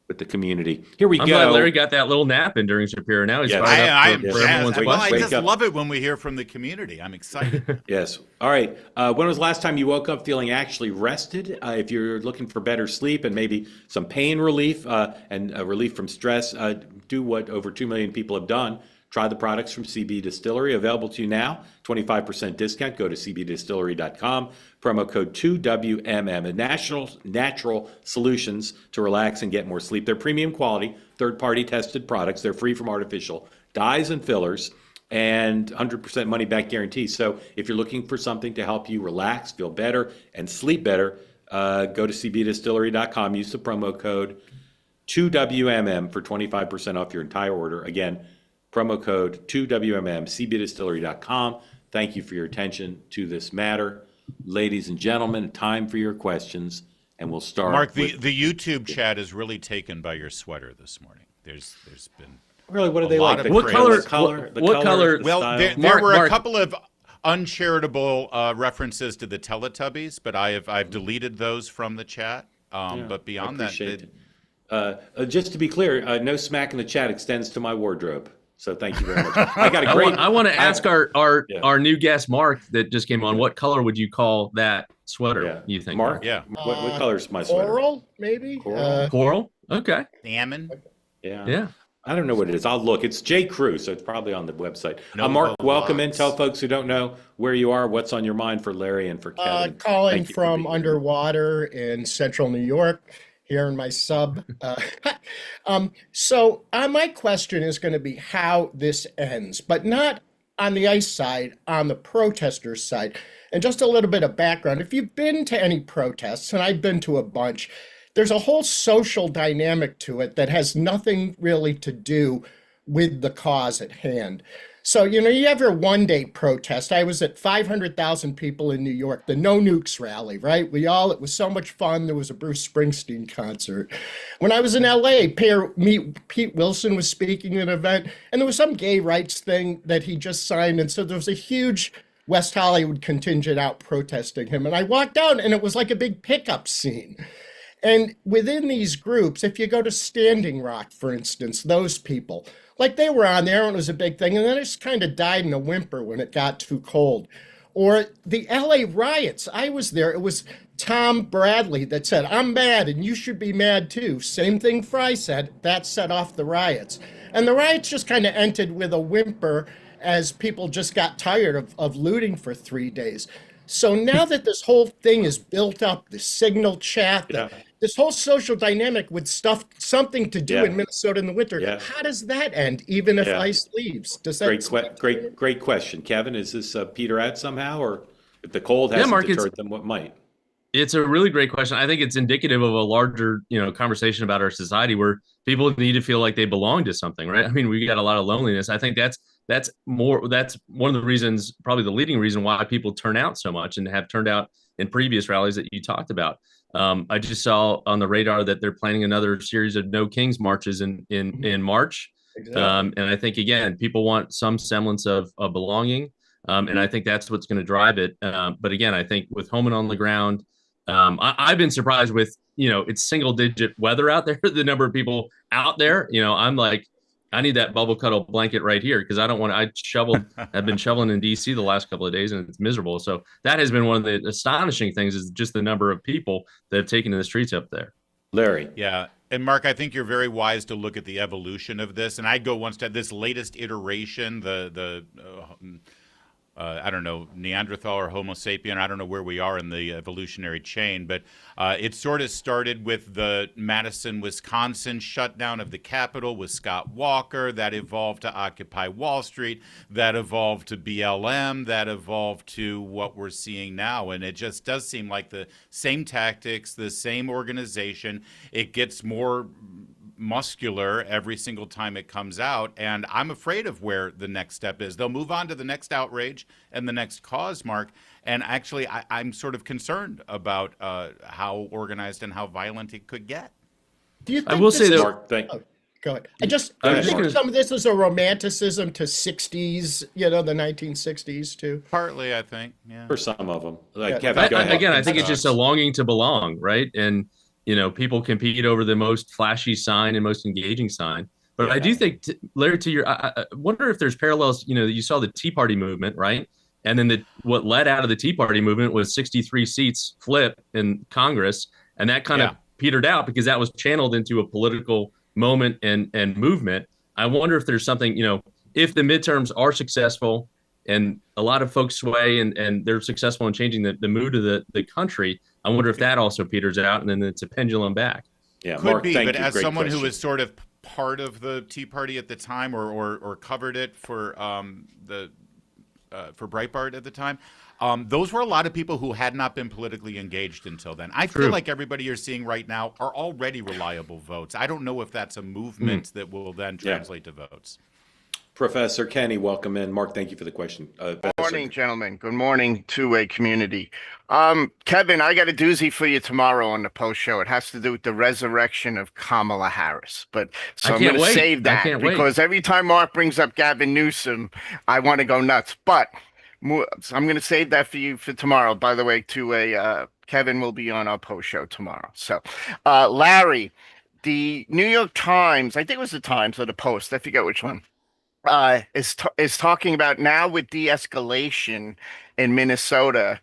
with the community. Here we I'm go. glad Larry got that little nap in during Shapiro. Now he's fired up for everyone's I questions. just love it when we hear from the community. I'm excited. Yes. All right. When was the last time you woke up feeling actually rested? If you're looking for better sleep and maybe some pain relief and relief from stress, do what over 2 million people have done. Try the products from CB Distillery, available to you now. 25% discount. Go to cbdistillery.com. Promo code 2WMM. Natural solutions to relax and get more sleep. They're premium quality, third-party tested products. They're free from artificial dyes and fillers, and 100% money-back guarantee. So if you're looking for something to help you relax, feel better, and sleep better, go to cbdistillery.com. Use the promo code 2WMM for 25% off your entire order. Again, promo code 2WMM, cbdistillery.com. Thank you for your attention to this matter. Ladies and gentlemen, time for your questions, and we'll start. Mark, the YouTube chat is really taken by your sweater this morning. There's been really, what do they like? What color? What color? Well, there were a couple of uncharitable references to the Teletubbies, but I've deleted those from the chat. But beyond that, just to be clear, no smack in the chat extends to my wardrobe. So thank you very much. I got a great. I want to ask our new guest Mark that just came on. What color would you call that sweater? Yeah. You think, Mark? Yeah. What color is my sweater? Coral, maybe. Coral. Okay. Salmon. Yeah. I don't know what it is. I'll look. It's J. Crew, so it's probably on the website. Mark, welcome in. Tell folks who don't know where you are, what's on your mind for Larry and for Kevin. Calling from underwater in central New York, here in my sub. So my question is going to be how this ends, but not on the ICE side, on the protesters' side. And just a little bit of background. If you've been to any protests, and I've been to a bunch, there's a whole social dynamic to it that has nothing really to do with the cause at hand. So, you have your one-day protest. I was at 500,000 people in New York, the No Nukes rally, right? It was so much fun. There was a Bruce Springsteen concert. When I was in LA, Pete Wilson was speaking at an event, and there was some gay rights thing that he just signed. And so there was a huge West Hollywood contingent out protesting him. And I walked out, and it was like a big pickup scene. And within these groups, if you go to Standing Rock, for instance, those people, like they were on there and it was a big thing, and then it just kind of died in a whimper when it got too cold. Or the LA riots, I was there. It was Tom Bradley that said, "I'm mad and you should be mad too." Same thing Fry said, that set off the riots. And the riots just kind of ended with a whimper as people just got tired of looting for 3 days. So now that this whole thing is built up, the signal chat, this whole social dynamic with something to do in Minnesota in the winter, how does that end, even if ICE leaves? Does that great question. Kevin, is this peter out somehow, or if the cold hasn't deterred them, what might? It's a really great question. I think it's indicative of a larger, conversation about our society where people need to feel like they belong to something, right? I mean, we got a lot of loneliness. I think that's one of the reasons, probably the leading reason why people turn out so much and have turned out in previous rallies that you talked about. I just saw on the radar that they're planning another series of No Kings marches in March. Exactly. And I think, again, people want some semblance of belonging. And I think that's what's going to drive it. But again, I think with Homan on the ground, I've been surprised with, it's single digit weather out there, the number of people out there. I'm like, I need that bubble cuddle blanket right here because I don't want to. I've been shoveling in DC the last couple of days and it's miserable. So that has been one of the astonishing things, is just the number of people that have taken to the streets up there. Larry. Yeah. And Mark, I think you're very wise to look at the evolution of this. And I'd go one step, this latest iteration, I don't know, Neanderthal or Homo sapien. I don't know where we are in the evolutionary chain, but it sort of started with the Madison, Wisconsin shutdown of the Capitol with Scott Walker. That evolved to Occupy Wall Street. That evolved to BLM. That evolved to what we're seeing now. And it just does seem like the same tactics, the same organization. It gets more muscular every single time it comes out, and I'm afraid of where the next step is. They'll move on to the next outrage and the next cause, Mark, and actually I'm sort of concerned about how organized and how violent it could get. Do you think I will say that Mark, go ahead. I think some of this is a romanticism to 60s, the 1960s too. Partly, I think, yeah. For some of them. Kevin, go ahead. Again, I think it's just a longing to belong, right? And people compete over the most flashy sign and most engaging sign. But I do think, Larry, I wonder if there's parallels. You saw the Tea Party movement, right? And then what led out of the Tea Party movement was 63 seats flip in Congress. And that kind of petered out because that was channeled into a political moment and movement. I wonder if there's something, if the midterms are successful and a lot of folks sway and they're successful in changing the mood of the country, I wonder if that also peters out and then it's a pendulum back. Yeah, Could Mark, be, thank but you. as Great someone question. who was sort of part of the Tea Party at the time or covered it for Breitbart at the time, those were a lot of people who had not been politically engaged until then. I feel like everybody you're seeing right now are already reliable votes. I don't know if that's a movement that will then translate to votes. Professor Kenny, welcome in. Mark, thank you for the question. Good morning, gentlemen. Good morning, two-way community. Kevin, I got a doozy for you tomorrow on the post show. It has to do with the resurrection of Kamala Harris. But so I'm going to save that because every time Mark brings up Gavin Newsom, I want to go nuts. But so I'm going to save that for you for tomorrow. By the way, two-way, Kevin will be on our post show tomorrow. So, Larry, the New York Times, I think it was the Times or the Post, I forget which one, is talking about now with de-escalation in Minnesota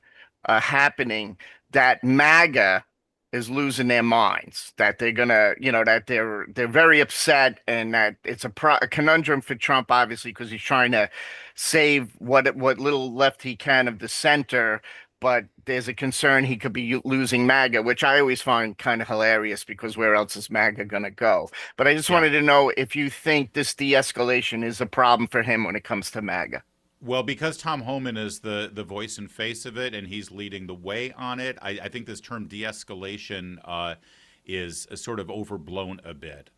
happening, that MAGA is losing their minds, that they're gonna, that they're very upset, and that it's a conundrum for Trump, obviously, because he's trying to save what little left he can of the center. But there's a concern he could be losing MAGA, which I always find kind of hilarious because where else is MAGA going to go? But I just wanted to know if you think this de-escalation is a problem for him when it comes to MAGA. Well, because Tom Homan is the voice and face of it and he's leading the way on it, I think this term de-escalation is sort of overblown a bit.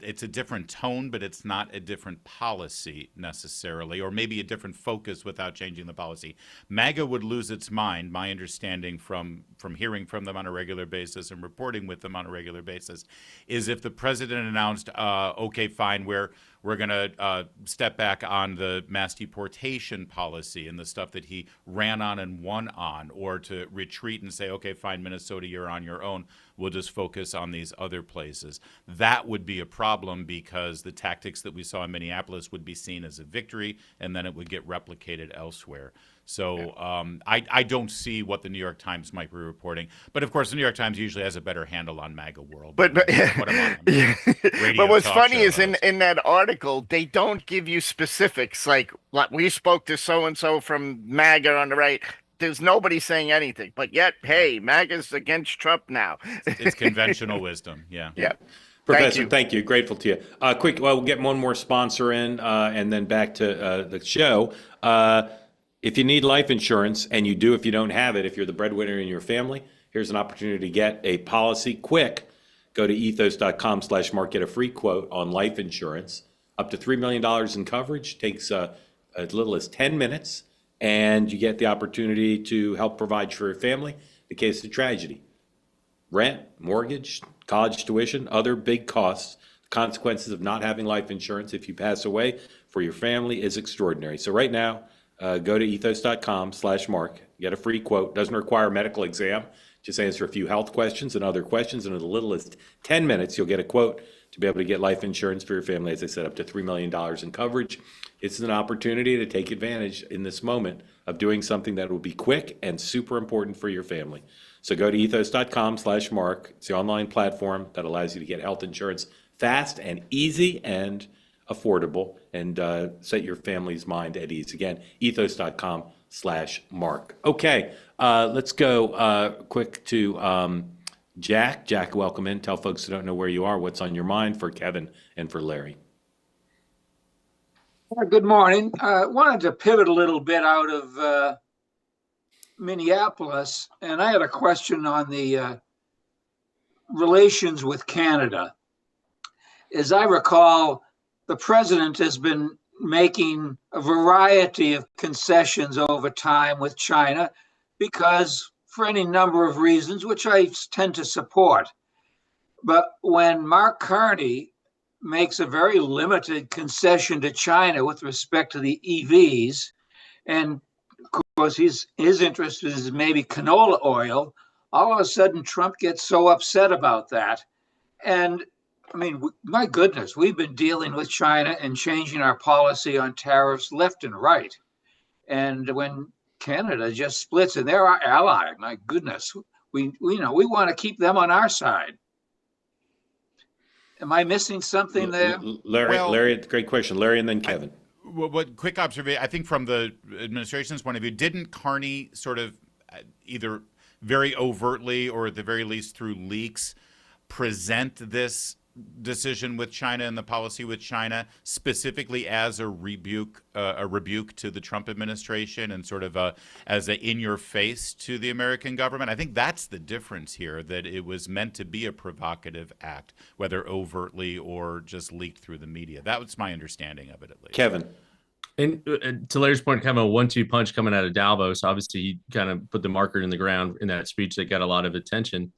It's a different tone, but it's not a different policy necessarily, or maybe a different focus without changing the policy. MAGA would lose its mind, my understanding from hearing from them on a regular basis and reporting with them on a regular basis, is if the president announced, okay, fine, we're going to step back on the mass deportation policy and the stuff that he ran on and won on, or to retreat and say, okay, fine, Minnesota, you're on your own. We'll just focus on these other places. That would be a problem because the tactics that we saw in Minneapolis would be seen as a victory, and then it would get replicated elsewhere. So I don't see what the New York Times might be reporting. But, of course, the New York Times usually has a better handle on MAGA world. But what's funny is in that article, they don't give you specifics. Like, we spoke to so-and-so from MAGA on the right. There's nobody saying anything. But yet, hey, MAGA's against Trump now. It's conventional wisdom. Yeah. Yeah. Professor, thank you. Grateful to you. We'll get one more sponsor in and then back to the show. If you need life insurance, and you do if you don't have it, if you're the breadwinner in your family, here's an opportunity to get a policy quick. Go to ethos.com/mark, get a free quote on life insurance. Up to $3 million in coverage, takes as little as 10 minutes, and you get the opportunity to help provide for your family in the case of tragedy. Rent, mortgage, college tuition, other big costs. The consequences of not having life insurance if you pass away for your family is extraordinary. So right now, go to ethos.com/mark, get a free quote. Doesn't require a medical exam. Just answer a few health questions and other questions. And in as little as 10 minutes, you'll get a quote to be able to get life insurance for your family. As I said, up to $3 million in coverage. It's an opportunity to take advantage in this moment of doing something that will be quick and super important for your family. So go to ethos.com/mark. It's the online platform that allows you to get health insurance fast and easy and affordable, and set your family's mind at ease. Again, ethos.com/mark. Okay, let's go quick to Jack. Jack, welcome in. Tell folks who don't know where you are what's on your mind for Kevin and for Larry. Good morning. I wanted to pivot a little bit out of Minneapolis, and I had a question on the relations with Canada. As I recall, the president has been making a variety of concessions over time with China because for any number of reasons, which I tend to support. But when Mark Carney makes a very limited concession to China with respect to the EVs, and of course his interest is maybe canola oil, all of a sudden Trump gets so upset about that. And I mean, my goodness, we've been dealing with China and changing our policy on tariffs left and right. And when Canada just splits and they're our ally, my goodness, we want to keep them on our side. Am I missing something there? Larry, great question. Larry and then Kevin. What quick observation, I think from the administration's point of view, didn't Carney sort of either very overtly or at the very least through leaks present this decision with China and the policy with China specifically as a rebuke to the Trump administration and sort of as a in your face to the American government? I think that's the difference here, that it was meant to be a provocative act, whether overtly or just leaked through the media. That was my understanding of it, at least. Kevin. And to Larry's point, kind of a 1-2 punch coming out of Davos. Obviously, he kind of put the marker in the ground in that speech that got a lot of attention.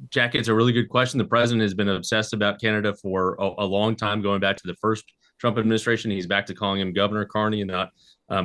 Jack, it's a really good question. The president has been obsessed about Canada for a long time, going back to the first Trump administration. He's back to calling him Governor Carney and not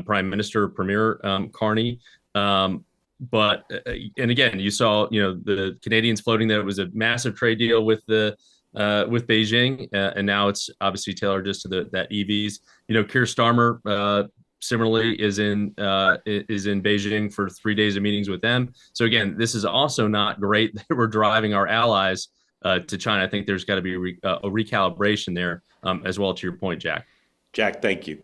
Prime Minister, Premier Carney. But and again, you saw the Canadians floating that it was a massive trade deal with Beijing, and now it's obviously tailored just to that EVs. Keir Starmer similarly is in Beijing for 3 days of meetings with them. So again, this is also not great that we're driving our allies to China. I think there's got to be a recalibration there as well. To your point, Jack. Jack, thank you.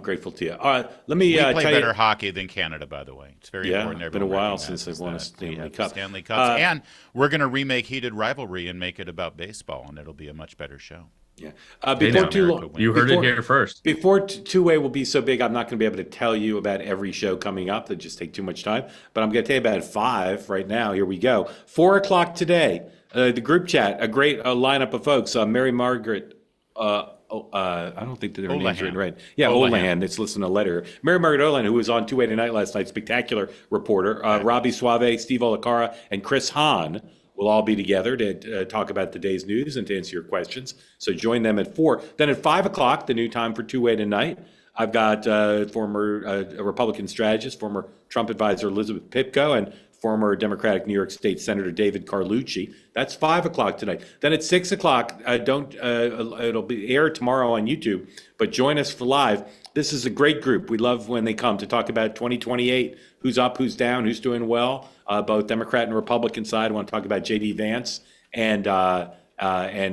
Grateful to you. Let me we play tell better you, hockey than Canada, by the way. It's very important. It's been a while since they've won a Stanley Cup. Stanley Cups, and we're going to remake Heated Rivalry and make it about baseball, and it'll be a much better show. Yeah. Before too long, you heard it here first. Before two-way will be so big, I'm not going to be able to tell you about every show coming up. That just take too much time. But I'm going to tell you about 5 right now. Here we go. 4 o'clock today. the group chat, a great lineup of folks. Mary Margaret, I don't think that their name's written right. Yeah, Olahan. It's listening to a letter. Mary Margaret Olahan, who was on Two Way Tonight last night, spectacular reporter. Robbie Suave, Steve Olacara, and Chris Hahn will all be together to talk about the day's news and to answer your questions. So join them at 4. Then at 5 o'clock, the new time for Two Way Tonight, I've got former Republican strategist, former Trump advisor Elizabeth Pipko, and former Democratic New York State Senator David Carlucci. That's 5 o'clock tonight. Then at 6 o'clock, it'll be aired tomorrow on YouTube, but join us for live. This is a great group. We love when they come to talk about 2028, who's up, who's down, who's doing well, both Democrat and Republican side. I want to talk about J.D. Vance and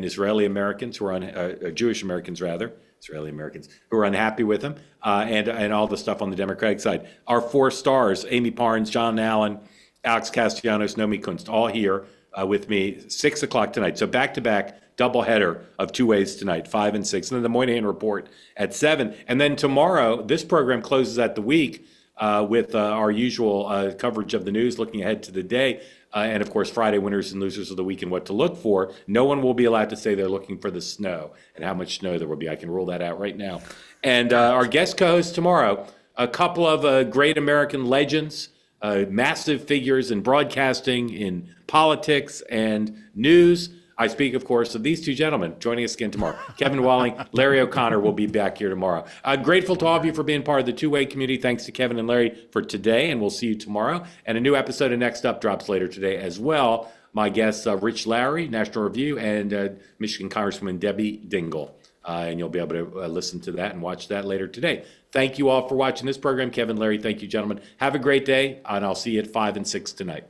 Israeli Americans who are Jewish Americans rather. Israeli Americans who are unhappy with him, and all the stuff on the Democratic side. Our 4 stars, Amy Parnes, John Allen, Alex Castellanos, Noemi Kunst, all here with me, 6 o'clock tonight. So back-to-back doubleheader of Two Ways tonight, 5 and 6. And then the Moynihan Report at 7. And then tomorrow, this program closes out the week with our usual coverage of the news, looking ahead to the day. And of course, Friday, winners and losers of the week and what to look for. No one will be allowed to say they're looking for the snow and how much snow there will be. I can rule that out right now. And our guest co-host tomorrow, a couple of great American legends, massive figures in broadcasting, in politics and news. I speak, of course, of these two gentlemen joining us again tomorrow. Kevin Walling, Larry O'Connor will be back here tomorrow. Grateful to all of you for being part of the Two-Way community. Thanks to Kevin and Larry for today, and we'll see you tomorrow. And a new episode of Next Up drops later today as well. My guests, Rich Lowry, National Review, and Michigan Congresswoman Debbie Dingell. And you'll be able to listen to that and watch that later today. Thank you all for watching this program. Kevin, Larry, thank you, gentlemen. Have a great day, and I'll see you at 5 and 6 tonight.